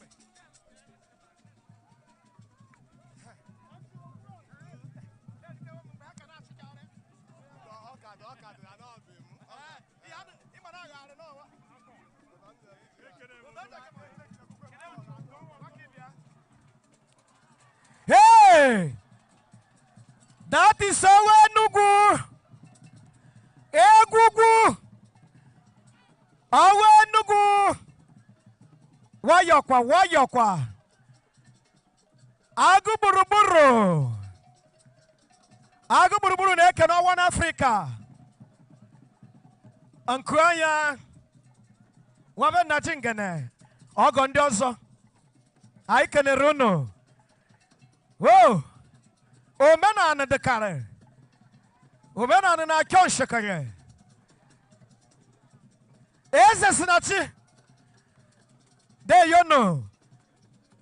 Hey! That is our Enugu. Egugu. Our Enugu. Wayokwa. Agụgburugburu na-eke n'ọnwa n'Afrịka. Nkuanya Wabe Najingene ọgọ ndị ọzọ anyị kenere unu. Omenala dịkarị omenala na-akọ nshekere. Eze Sinachi there you know.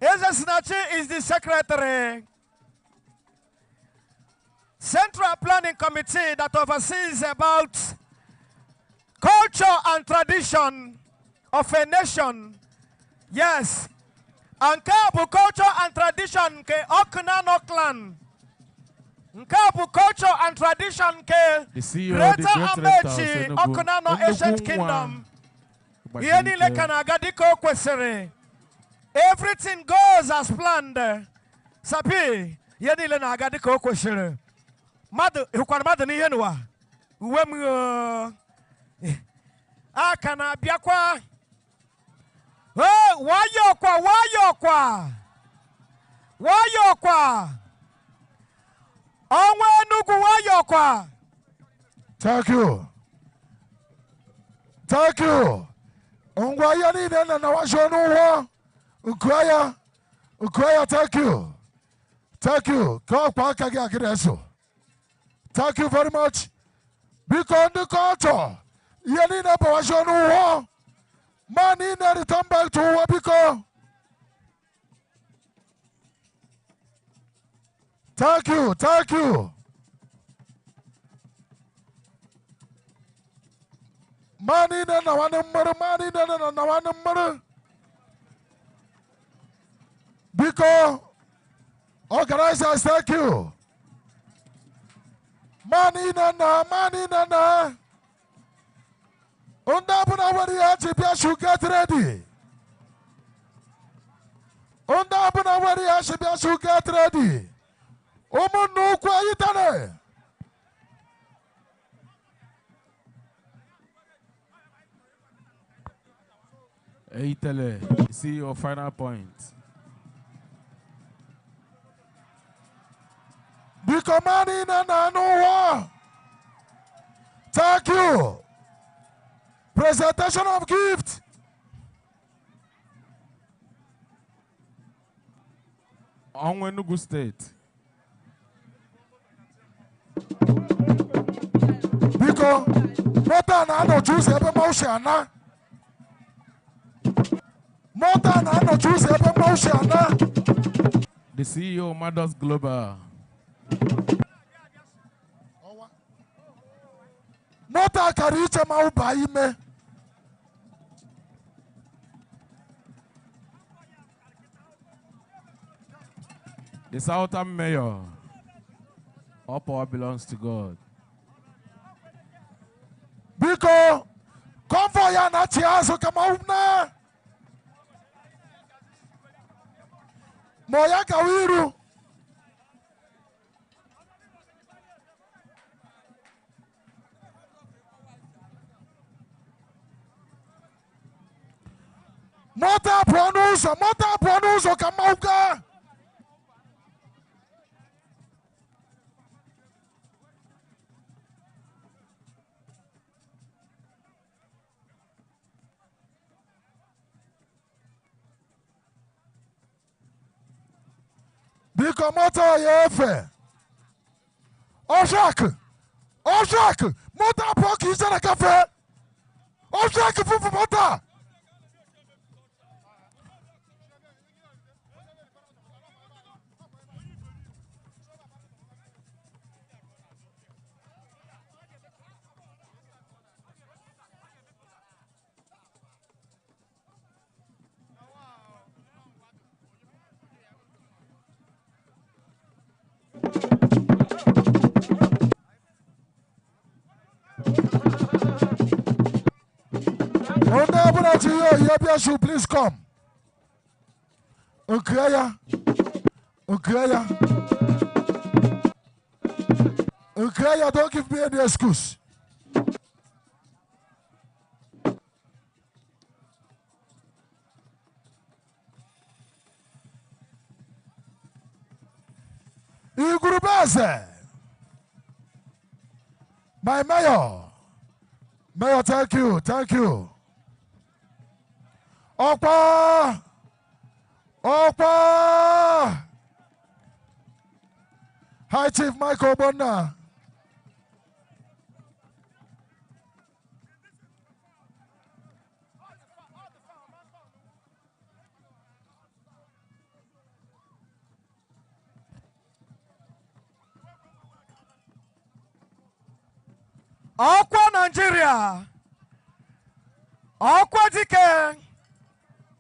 Eze Sinachi is the secretary, Central Planning Committee that oversees about culture and tradition of a nation. Yes. Nkabu culture and tradition ke Okunano clan. Nkabu culture and tradition ke Greater Amechi Okunano Ancient Kingdom. Yenile kanagadiko kwesere. Everything goes as planned. Sabi yenile na agadiko kwesere. Madu hukwana madu ni yenwa. Uwemu akana biakwa. Wayokwa. Onwe Enugu wayokwa. Thank you. Ongwaya ni nena na washonu wa. Ukwaya, thank you. Kwa kage akireso. Thank you very much. Because the culture, yani na pa washonu wa. Man in there return back to Wabiko. Thank you. Man in there na one number. Because organizers, thank you. Man in there na. Undabuna wari achibia should get ready. Omunu kwa itane. Eitele, see your final point. The commanding and no. Thank you. Presentation of gift. On Enugu State. Because Mota no choose every motion. Mota no choose every motion. The CEO of Mothers Global. Mota kariche maubaime. The Southern Mayor. All power belongs to God. Because convoy na chiazo kama una. Moya kawiru. Mota pronuso kama uga. Biko moto ya efe. Oshak. Moto apo ki ise na kafe. Oshak fufu moto. Should please come. Ukreya, don't give me any excuse. Igwe, my mayor, thank you. Okwa! Hi, Chief Michael Bonna. Okwa Nigeria. Okwa Dike.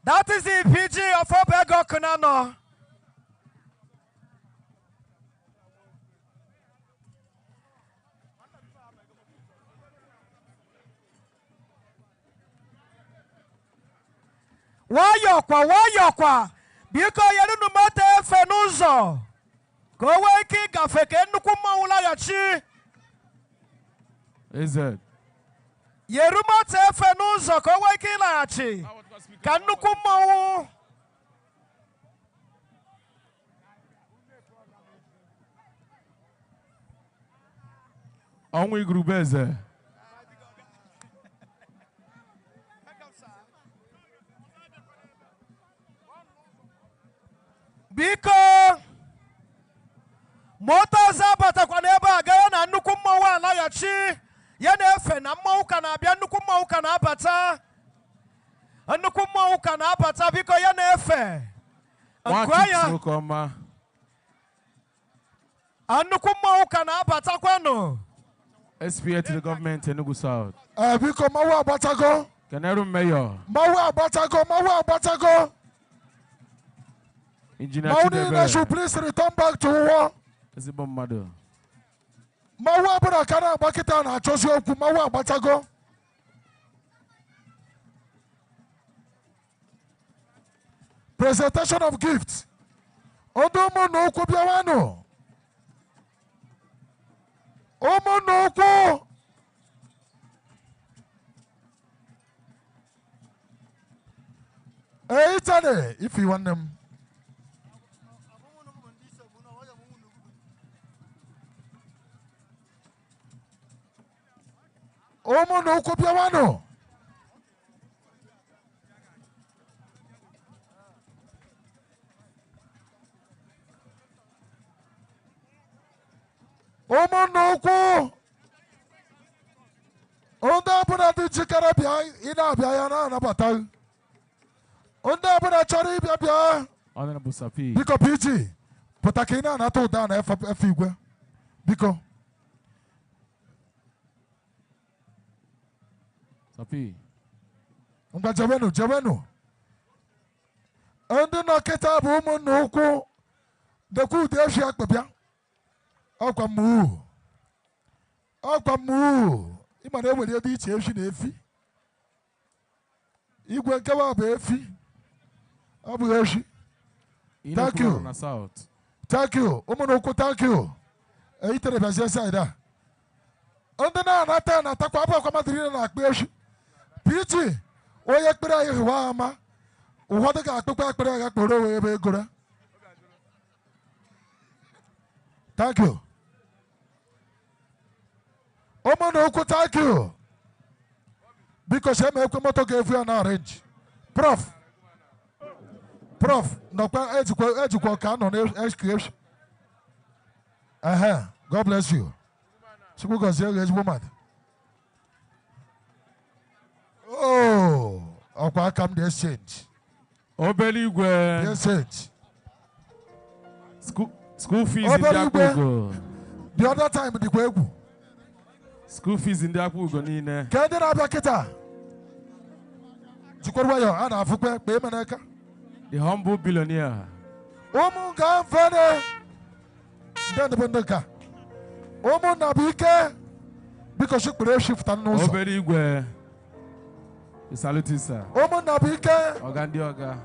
That is the PG of Obego Kunano. Wayokwa. Biko yenu mate fenuzo. Kowe ki gafeke nukuma ula yachi. Eze. Yerumate fenuzo kowe ki la yachi. Kanukuma. Onwe grubeze. Biko moto zabata kwa neba agaya na nukuma wa na yachi. Yene efe na mauka na abia nukuma uka na abata. Nukuma uka na abata biko yene efe. Nkwaya. Nukuma uka na abata kwano. SPA to the government Enugu South. Biko mawa abatago. Keneru Mayor. Mawa abatago. Engineer Mauni should please return back to war. Ezibon Mado. Mawa abakana bakita na chosi oku mawa abatago. Presentation of gifts. Odomo no kubiawano. Omo no ko. Hey, Tane, if you want them. Omo no kubiawano. Omo no ko. Onda buna di chikara bia ina bia yana na batal. Onda buna chori bia. Honorable Sapi. Biko PG. Potakina na to da na F Igwe. Biko. Sapi. Nga jawenu. Andi na keta bu omo no ko. De ku de fi akpebia. Okwa mu. Ima na ewere dị iche efi na efi. Igwe nkewa bụ efi. Ọ bụ efi. Thank you. Thank you. Ụmụnukwu thank you. Eyitere bịazie side a. Ndị na-anata anatakwa abụ akwa madiri na akpa efi. PG onye ekpere anyị hụwa ama. Ụfọdụ ga-akpụkwa ekpere ya kpọrọ onwe ebe egora. Thank you. Omonoku, thank you. Because I'm a moto gave you an orange. Prof. No, educate can on education. God bless you. Oh, I'll come the exchange. Igwe. The exchange. School fees in the The other time, the Igwe. School fees in the Apugo Nine. Can you have a kita? The humble billionaire. Omunga Fene. Then the Bundaka. Omun Nabike. Because you could shift and no. Igwe. Salute, sir. Omun Nabike. Ogandi Oga.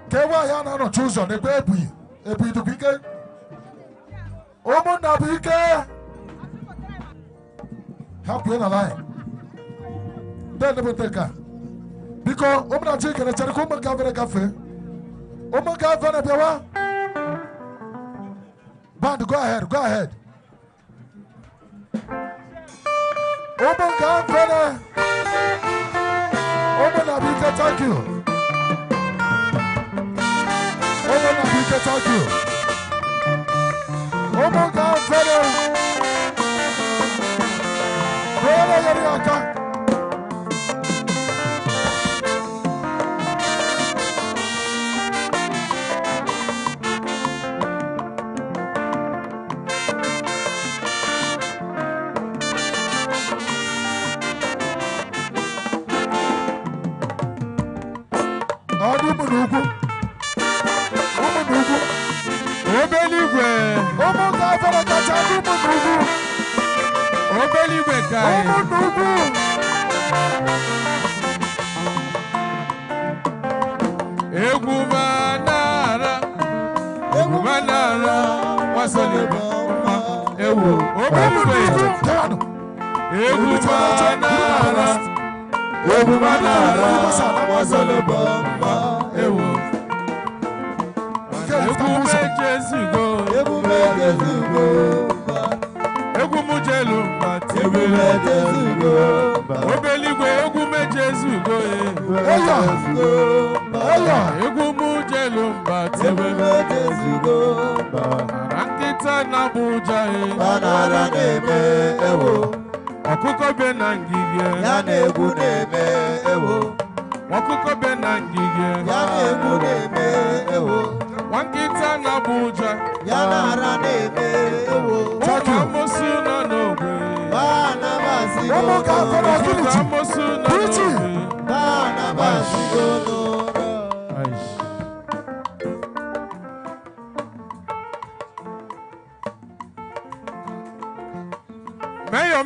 Kewa Yana no choose on a baby. A bit of weekend. Omun Nabike. Help you in a line. Then the Bundaka. Because Omna chicken and Characoma Gavana Cafe. Oma Gavana Biawa. Band, go ahead, go ahead. Oma Gavana. Oma Nabika, thank you. Oma Nabika, thank you. Oma Gavana. Bela Yariaka.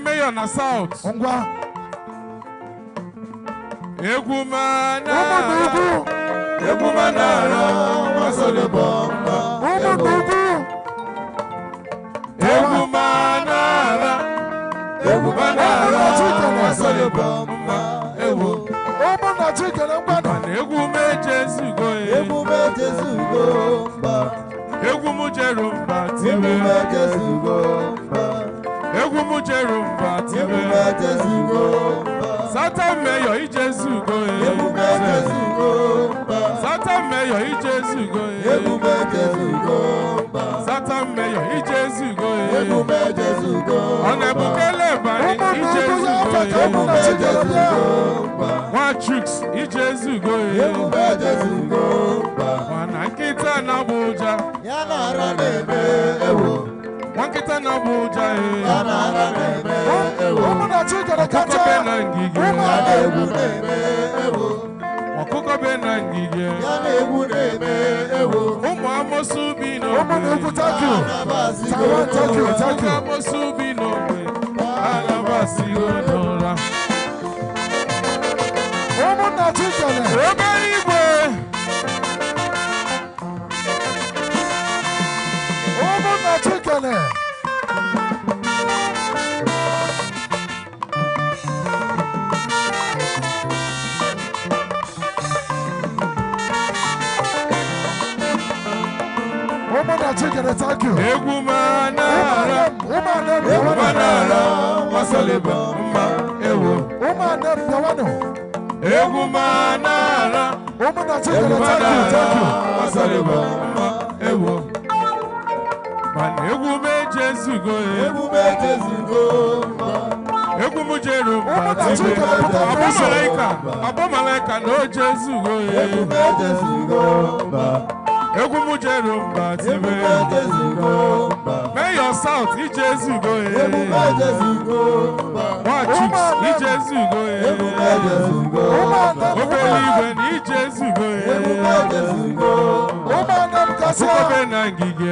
Mayor na South. Ongwa. Egumana wasole bomba. Egumana wasole bomba. Ewo. Omona chikele ngwana. Egume Jesu go. Egumu Jerumba tiwe. Egumu Jerumba tiwe. Satan Mayor Jesu go. Satan Mayor Jesu go. Satan Mayor Jesu go. Onebukele bani Jesu go. One tricks Jesu go. One ankita na Abuja. One kita na Abuja. Okuko bena ngige. Umu amosu bino. Thank you. Amosu bino. Alabasi odora. Omona chikele. Igwe. Omona chikele. Thank you. Egumana wasaleba mma ewo. Egumana wasaleba mma ewo. mana egwu m ejezugo egwu m jere mba tibe abọmalaika na o jezugo egwu m jere mba tibe Mayor South ijezugo Wachuks ijezugo obere igwe na ijezugo Okobe na ngige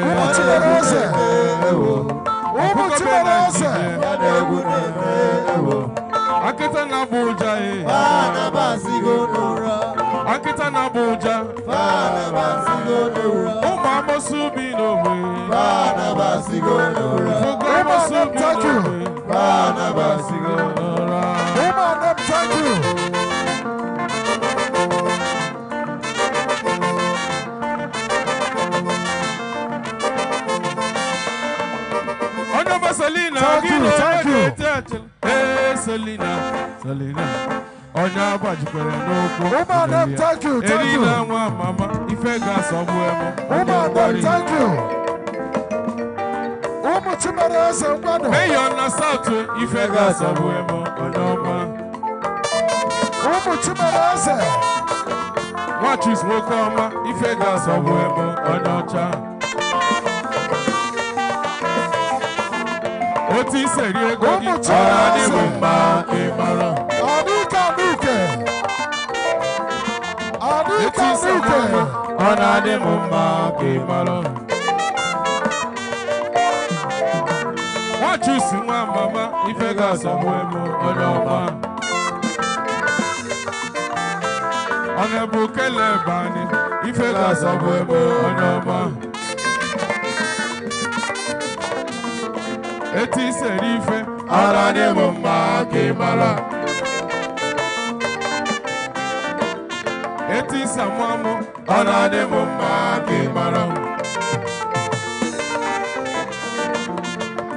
Akita na Abuja Akita na Abuja Ụmụ amosu bi n'ogbe Fugo amosu bi n'ogbe Thank you. Selina, thank you. Hey, Selina. Onya bajikwere n'okwu. Thank you. Elina nwa mama, ife ga-asọgbu emo. Thank you. Mayor na South, ife ga-asọgbu emo. Onyoma. Wachuks nwoke ọma, ife ga-asọgbu emo. Onyocha. Oti seri ego gị ọra dị m mma ịmara Eti seri ọra dị m mma ịmara Wachuks nwa mama ife ga-asọgbu emo onye ọma Ọ na-ebu kele bani ife ga-asọgbu emo onye ọma Eti seri ife ọra dị m mma ka ị mara Eti samamụ ọra dị m mma ka ị mara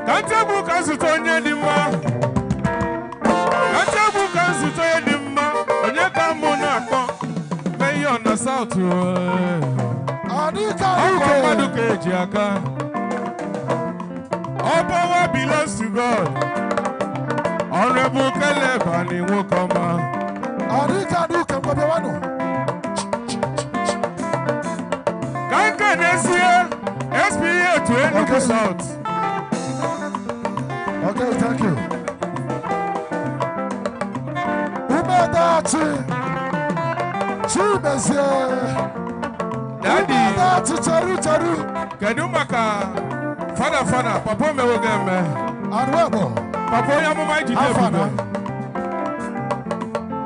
Ka nchegbu ka nzute onye dị mma Ka nchegbu ka nzute onye dị mma Onye ka mụ na-akpọ Mayor na South Ọkọ mmadụ ka eji aka All power belongs to God. Honorable Caleb and Iwokoma. Kanka Nesia, SPA to Enugu South. Okay, thank you. Umadachi. Chimezie. Daddy. Umadachi charu. Kedumaka. Fada, papa me wogeme. Arwebo. Papa ya mama ijide bube.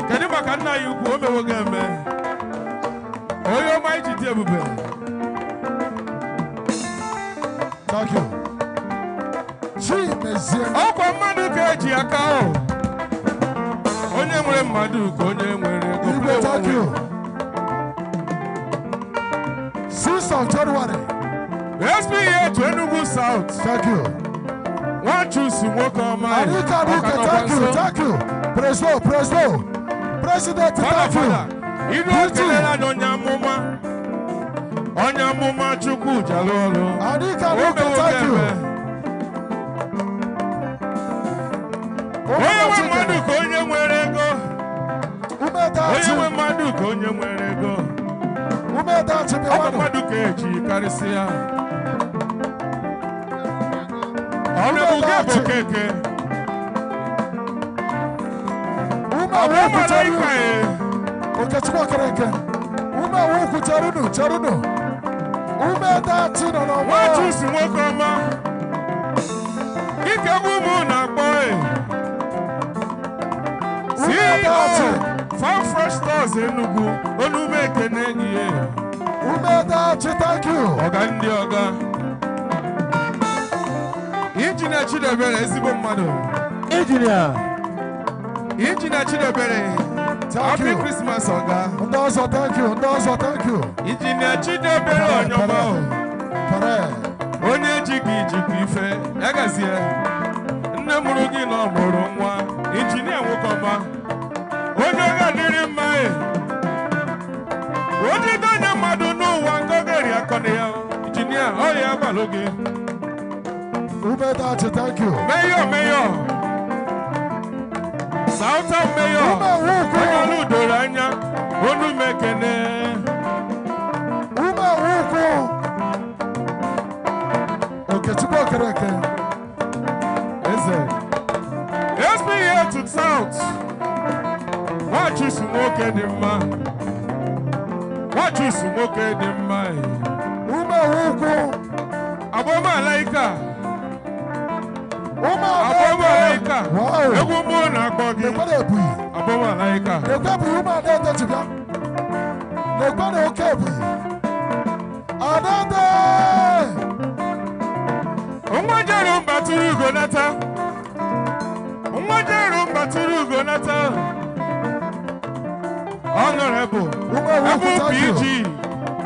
Kedi maka nna ya ukwu o me wogeme. Oyo mama ijide bube. Thank you. Chimezie. Ọkwa mmadụ ka eji aka o. Onye nwere mmadụ ka onye nwere ego. Igwe, thank you. 6th of January. SPA to Enugu South. Thank you. Wachuks nwoke ọma. Thank you. President, thank you. Iru okelela na onye amụma Chukwu jalụ ọrụ. Thank you. Onye nwe mmadụ ka onye nwere ego. Onye nwe mmadụ ka onye nwere ego. Ọ mmadụ ka eji karịsịa. Ọrụ ebuge bụ keke. Ọbụmalaika e. Okechukwu Okereke. Ukwu charunu. Umadachi nọ n'ọgbọ. Wachuks nwoke ọma. Ike bụ ụmụ na-akpọ e. CEO Farm Fresh Stores Enugu. Onume ekene enyi ya. Umadachi, thank you. Ọga ndị ọga. Injinia Chidebere ezigbo mmadụ. Injinia Chidebere. Happy Christmas ọga. Ndozo, thank you. Injinia Chidebere Onyoma. Onye ji gị jikwa ife. Ya gazie. Nne mụrụ gị na ọ mụrụ nwa. Injinia nwoke ọma. Onye ga-adịrị mma e. Onye donye mmadụ n'ụwa nke ọ ga-eri akọ na ya. Injinia ọ ya agbalụ gị. Umedachi, thank you. Mayor. Southern Mayor. Onyalu Doranya. Onu Mekene. Okay, Chibo Kereke. Let's be here to South. Watch you smoke the man. Watch you smoke the man. Aboma Laika. Aboma Laika. Wow. Egumona Kogi. Aboma Laika. Umajarum Baturu Gonata. Umajarum Baturu Gonata. Honorable. PG.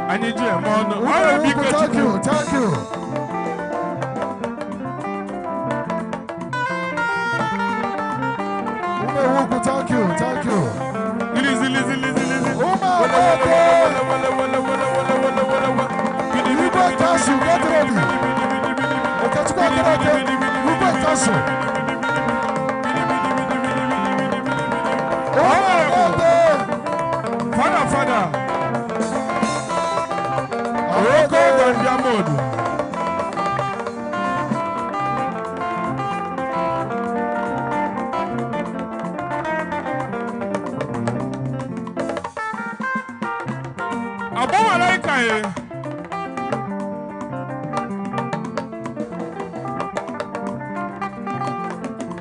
I need you a mono. Thank you. Thank you. Thank you. Thank you. Igwe Council, get ready. Okay, to get ready. Igwe Council. Father. Aroko Gandiamodu. Aboma Laika eh.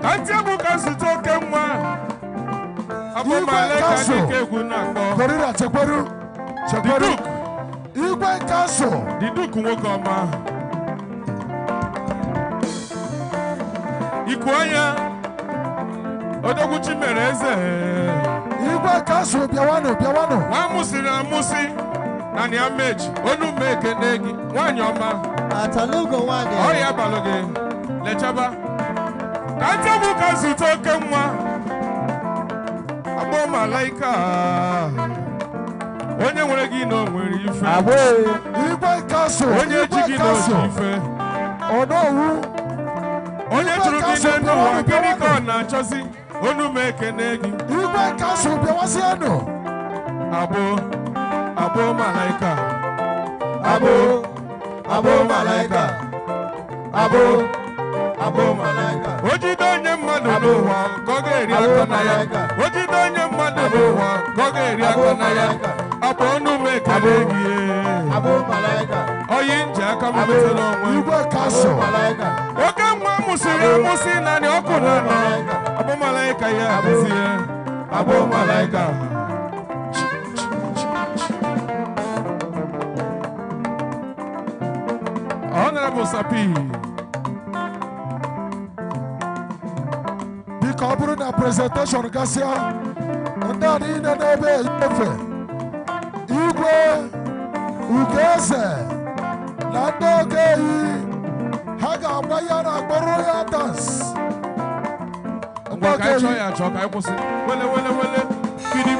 Kantiabu Kansuto Kemwa. Aboma Laika Nikegu Nako. Gorilla Chekweru. Igwe Council. The Duke Wokoma. Ikwanya. Odoguchi Mereze. Igwe Council Biawano. Wamusi. Nani homage. Onu meke negi. Wanyoma. Atalugo wani. Oya baloge. Lechaba. Kantiabu Kansuto Kemwa. Aboma Laika. Onye nwere gị na onwere ife. Igwe Council. Onye ji gị na oji ife. Onye jụrụ gị n'elu ụwa gịnị ka ọ na-achọzi? Onu m ekene gị. Igwe Council bịawasịanụ. Abo Malaika. Abo Malaika. Abo Malaika. Ojide onye mmadụ n'ụwa ka ọ ga-eri aka na ya. Ojide onye mmadụ n'ụwa ka ọ ga-eri aka na ya. Abụ onu m ekele gị. Abo Malaika. Oyi nji aka m metụla onwe. Igwe Council. Oke nwa amụsị naanị ọkụ na Abo Malaika ya abụzie. Abo Malaika. Honorable Sapi. Biko ọ bụrụ na presentation gasịa ndị a niile n'ebe efe Igwe Ugeze na ndị ogeyi ha ga-agba ya na agbụrụ ya dance. Ngwa ka anyị chọọ ya achọ ka anyị kwụsị. Wele. Gidi.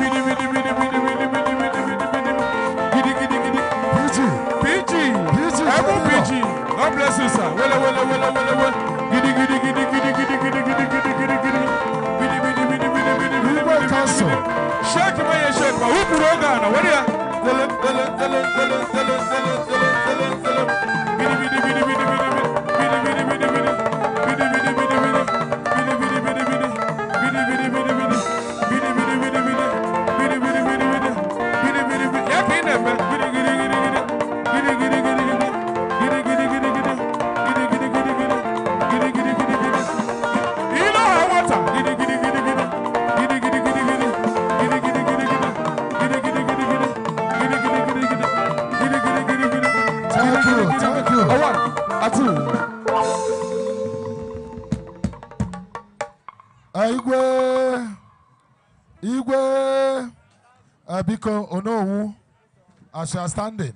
PG. Ebu PG. God bless you, sir. Wele. Gidi. Igwe Council. Shake my shake. Who put on Ghana? What are you? Igwe Biko Onowu, as you are standing,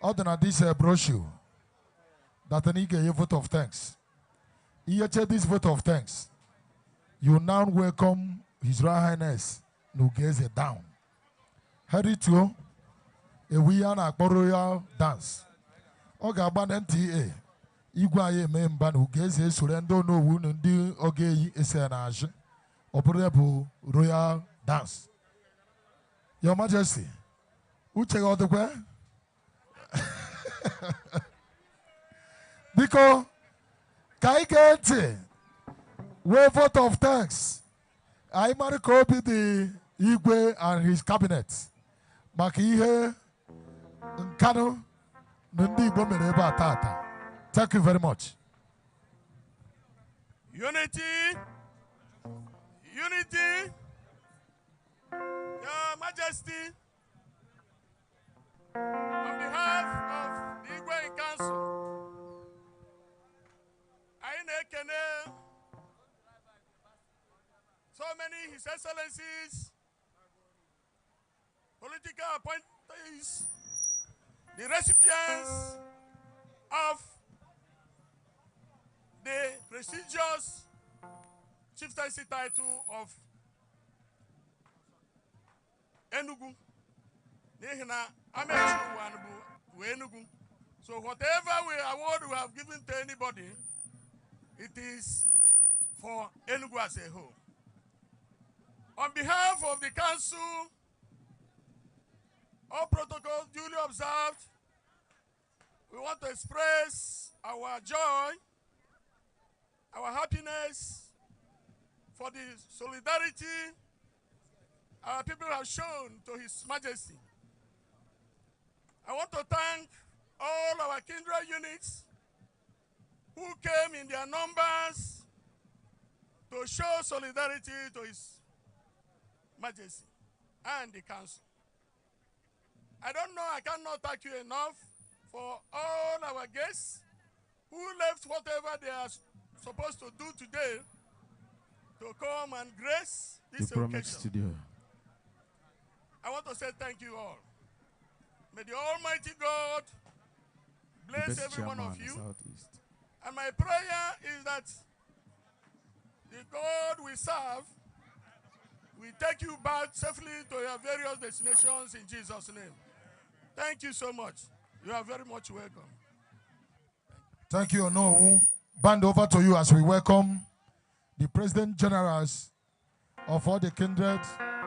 other than this brochure, that an Igwe vote of thanks. This vote of thanks, you now welcome His Royal Highness Nugeze down. Headed to a Wiana Royal dance. Ogaban NTA, Igwe anyị eme mba na ugeze esore ndị onowu na ndị ogaenyi ese na ajị. Ọ bụrụ ya bụ royal dance. Your Majesty, uche gị ọ dịkwa? Biko, ka anyị gee ntị wee vote of thanks. Anyị mara ka obi dị Igwe and his cabinet maka ihe nkanụ na ndị Igbo mere ebe a tata. Thank you very much. Unity. Unity. Your Majesty, on behalf of the Igwe Council, I nekene so many His Excellencies, political appointees, the recipients of the prestigious chieftaincy title of Enugu. So whatever award we have given to anybody, it is for Enugu as a whole. On behalf of the council, all protocols duly observed, we want to express our joy, our happiness for the solidarity our people have shown to His Majesty. I want to thank all our kindred units who came in their numbers to show solidarity to His Majesty and the Council. I don't know, I cannot thank you enough for all our guests who left whatever they are supposed to do today to come and grace this occasion. I want to say thank you all. May the Almighty God bless every one of you. And my prayer is that the God we serve will take you back safely to your various destinations in Jesus' name. Thank you so much. You are very much welcome. Thank you, Onowu. Band over to you as we welcome the President Generals of all the kindred,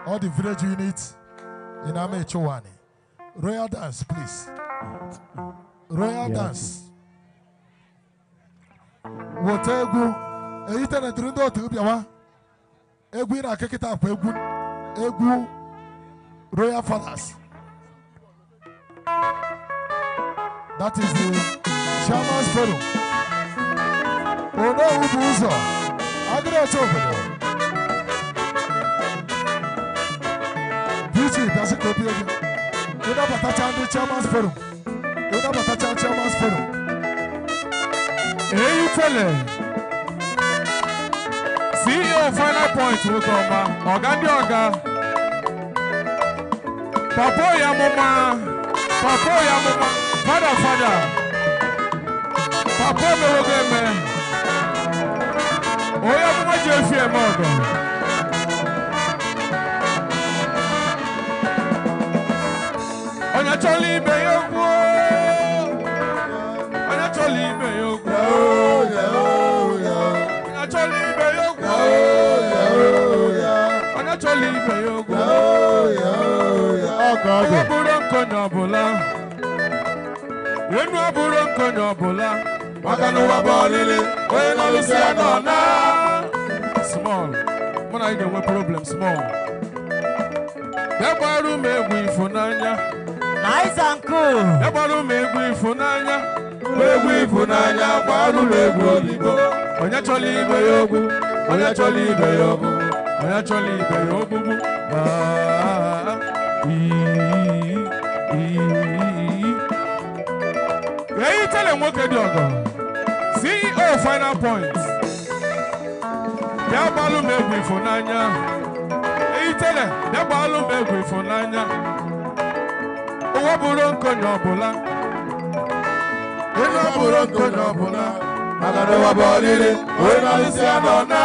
all the village units in Ame Chowani. Royal dance, please. Royal dance. What egu? Eita na drindo tu biawa. Egu ina kekita kwa egu Royal Fathers. That is the Shaman's Forum. Ono ubuzo. Agro Ogbodo. Beauty, that's a copy of it. You know about the Chairman's Forum. You know about the Chairman's Forum. Hey, you tell him. CEO final point will come. Ogandi Oga. Papa ya mama. Father. Papa me woge me. Oya mama jefi e mogo. Onya choli be yogo. Onya choli be yogo. Onya choli be yogo. Onya choli be yogo. Aburo nkonya bola. Enu aburo nkonya bola. Wakanu wabolili. Oye na Luciano na. Small. When I get one problem, small. Yabaru me wifunanya. Nice and cool. Yabaru me wifunanya. Wifunanya. Baru me wifunanya. Onya choli be yogu. Onya choli be yogu. Onya choli be yogu. You tell him what you CEO final points. Yabalu me wifunanya. You tell him. Yabalu me wifunanya. Owaburo nkonya bola. Owaburo nkonya bola. Magano wabolili. Oina Luciano na.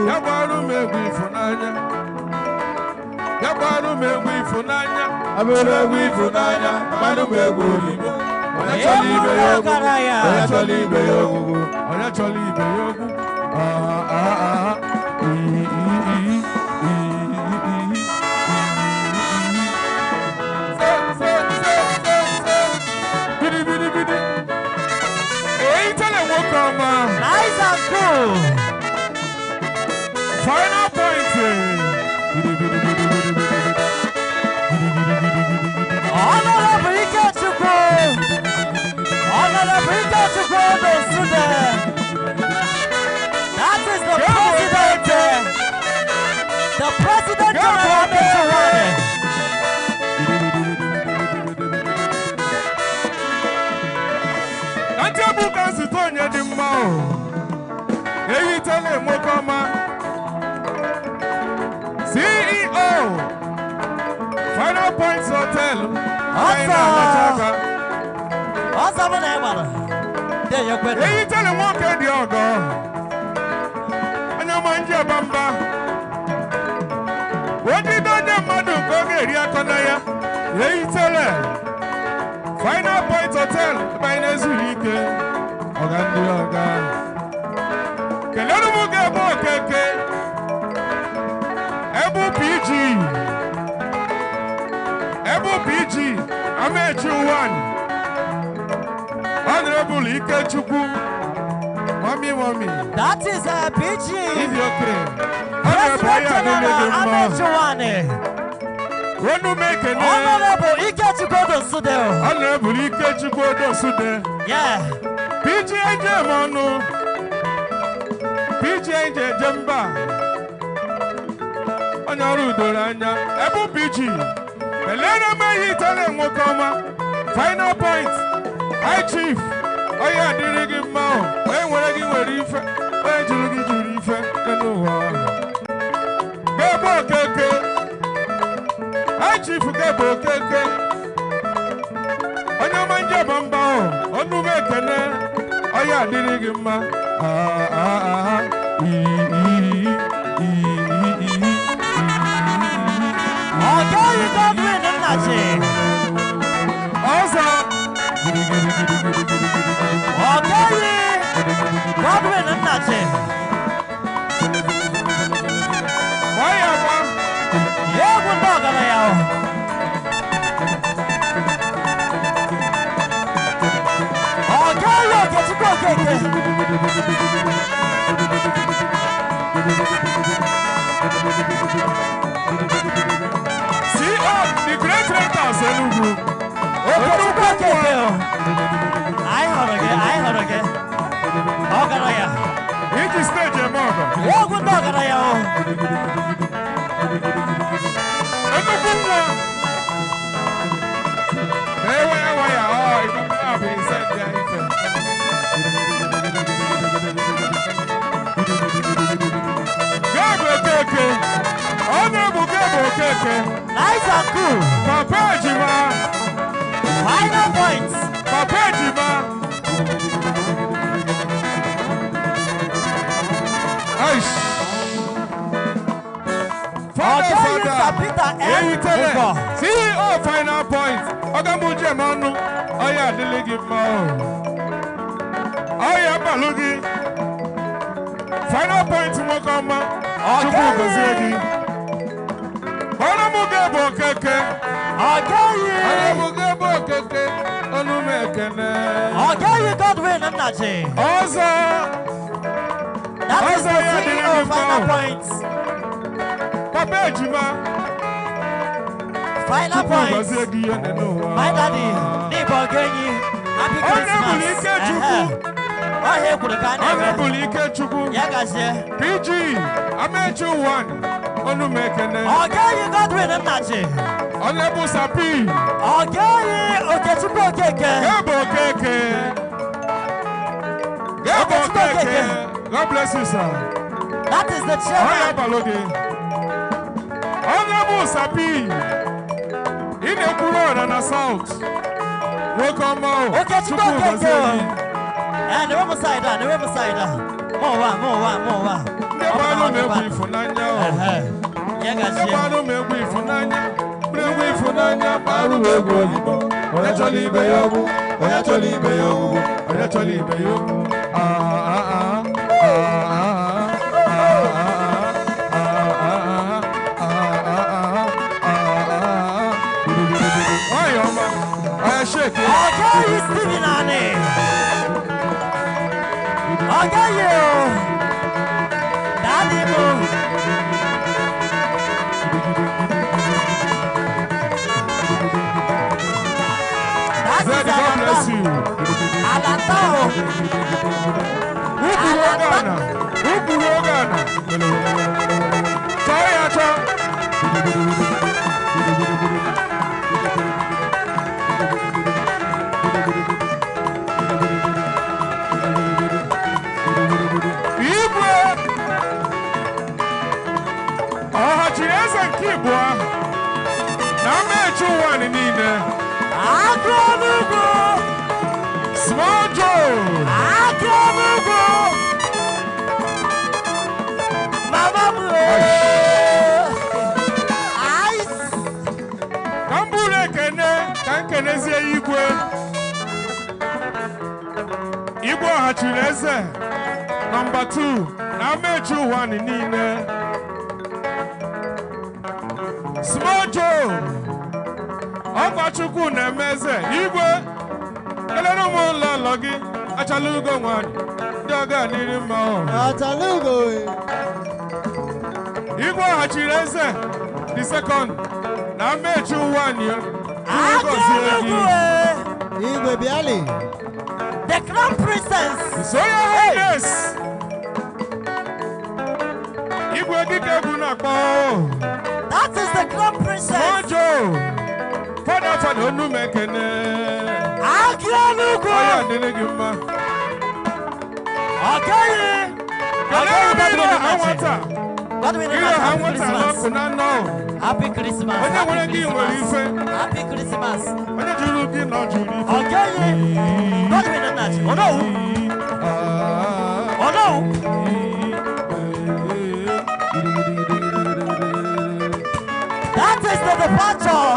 Yabalu me wifunanya. Yabalu me wifunanya. Abele wifunanya. Manu me wifunanya. Nice and cool. Final point. Honorable Ikechukwu. Honorable Ikechukwu Odosude. That is the president. The president of Nigerian. CEO Final Points Hotel. Awesome. There you go. Hey, tell him what can you go? And you mind your bamba. What did the mother go get here? Hey, tell him Final Points Hotel by Nezulike. Oga. Kelero muge bo keke. Ebu PG, Amechi 1. Honorable Ikechukwu. Mommy. That is a PG. President Amechi 1. Honorable Ikechukwu Odosude. Honorable Ikechukwu Odosude. Yeah. PG Mono. PG Jemba. Onyaru Doranya. Ebu PG. Elena Mayi tell him what come. Final point. High Chief. Oh yeah, did you mouth? When will you ready? When you Gabo Keke. High Chief Gabo Keke. On your manja bamba. On the Kene. Oh yeah, did you mouth? Ogaenyi Godwin Nnachi. Also, Ogaenyi Godwin Nnachi. why am Egwu ndị ọgaranya o. Ogaenyi Okechukwu Okeke. the great renters Enugu. Okechukwu Okeke o. Anyị hụrụ gị. Ọgaranya. Which stage am I? Egwu ndị ọgaranya o. Enugu nwa. Ewe ya. Oh, you have been said there. Gabo Keke. Honorable Gabo Keke. Nice and cool. Papa Jima. Final points. Papa Jima. Aish. Ogaenyi Peter Igbo. CEO final point. Ogamuje Manu. Oya Adelegi Mao. Oya Balugi. Final point Mokoma. Chukwu Goziegi. Olamugebo Keke. Olamugebo Keke. Onumekene. Ogaenyi Godwin Nnachi. Ozo. That is the CEO final points. Papa Ejima. Final points. My daddy, Nibo Ogaenyi. Happy Christmas. Honorable Ikechukwu. PG. Amechi 1. Onumekene. Ogaenyi Godwin Nnachi. Honorable Sapi. Ogaenyi Okechukwu Okeke. Gabo Keke. God bless you, sir. That is the chairman. Honorable Sapi. In the Kuro and the South. Welcome out. Okechukwu Okeke. And the woman side. More. Never know me for Nanya. Bring me for Nanya. onye chọrọ ibe ya ogbu, onye chọrọ ibe ya ogbu, onye chọrọ ibe ya ogbu. Ogaenyi Stephen Ani. Ogaenyi o. Daddy mo. That is Alata o. Ukuru Ogana. Sorry, Acho. Igwe. Ohachiri Eze nke Igbo ahụ. Na mmechu ụwa niile. Agụnugo. Small Joe. Agụnugo. Mama bro. Ice. Kamburu ekene ka nkenezie Igwe. Igwe Ohachiri Eze nọmba 2 na mmechu ụwa niile. Small Joe. Ọfachukwu na-eme eze Igwe. Kelere ụmụ ụlọ gị achala ugo nwanyị ndị ọga n'iri mma ọhụrụ. Atalugo. Igwe Ohachiri Eze the second na mmechi ụwa anyị. Agụnugo. Igwe Biali. The Crown Princess. So your Highness. Igwe dike egwu na-akpọ. That is the Crown Princess. Mojo. Fada onu mekene. Agụnugo. Oya dịrị gị mma. Ogaenyi. Kelere ha nwata. What do we know Ire ha about nwata Christmas? n'ọkụ na nnọọ. Happy Christmas. Onye Happy nwere gị nwere Christmas. ife. Happy Christmas. Onye jụrụ gị na ọ jụrụ ife. Ogaenyi. What do we know that? Oh no. Oh no. That is the departure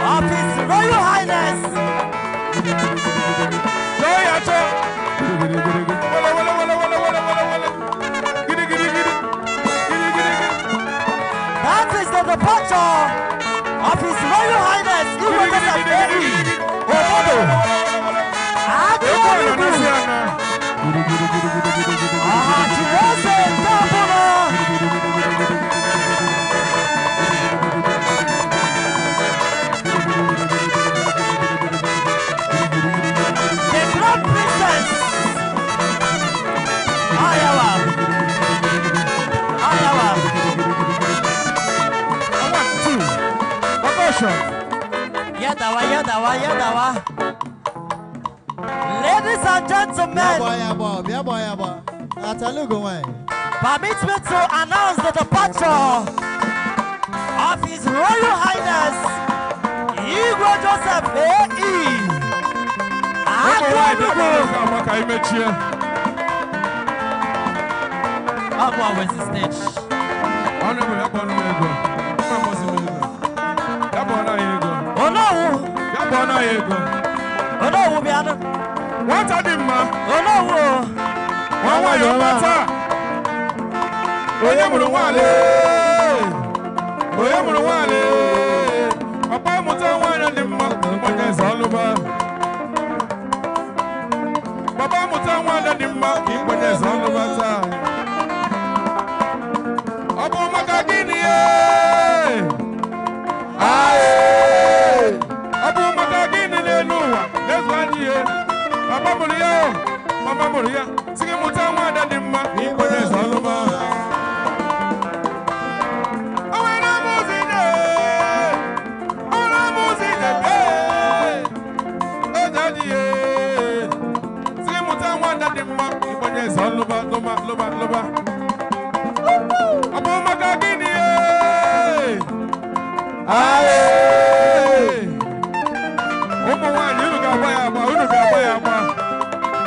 of His Royal Highness. Joy Acho. Wala wala wala wala wala wala wala. Gidi gidi gidi. Gidi gidi gidi. That is the departure of His Royal Highness. Igwe Ogbodo. Agụnugo. Ohachiri Eze II. The Crown Princess. Ayawa. Ayawa. 1, 2. Percussion. Yadawa, yadawa, yadawa. Ladies and gentlemen, permit me to announce the departure of His Royal Highness Igwe Joseph A.E. Agụnugo. Agwa was the stage. Onowu. Onowu biano. Nwata dị mma. Onowu. Nwa ya ọmata. Onye mụrụ nwale. Onye mụrụ nwale. Papa mụta nwanyị dị mma. Onye eze ọlụba. Papa mụta nwanyị dị mma. Onye eze ọlụba taa. Ọ bụ maka gịnị? Ọ bụ maka gịnị n'elu ụwa? N'ezu anyị ihe. Papa mụrụ ya. Mama mụrụ ya. Sị gị mụta nwanyị dị mma. Onye eze ọlụba. Loba, loba, loba, loba. Abo maka gini.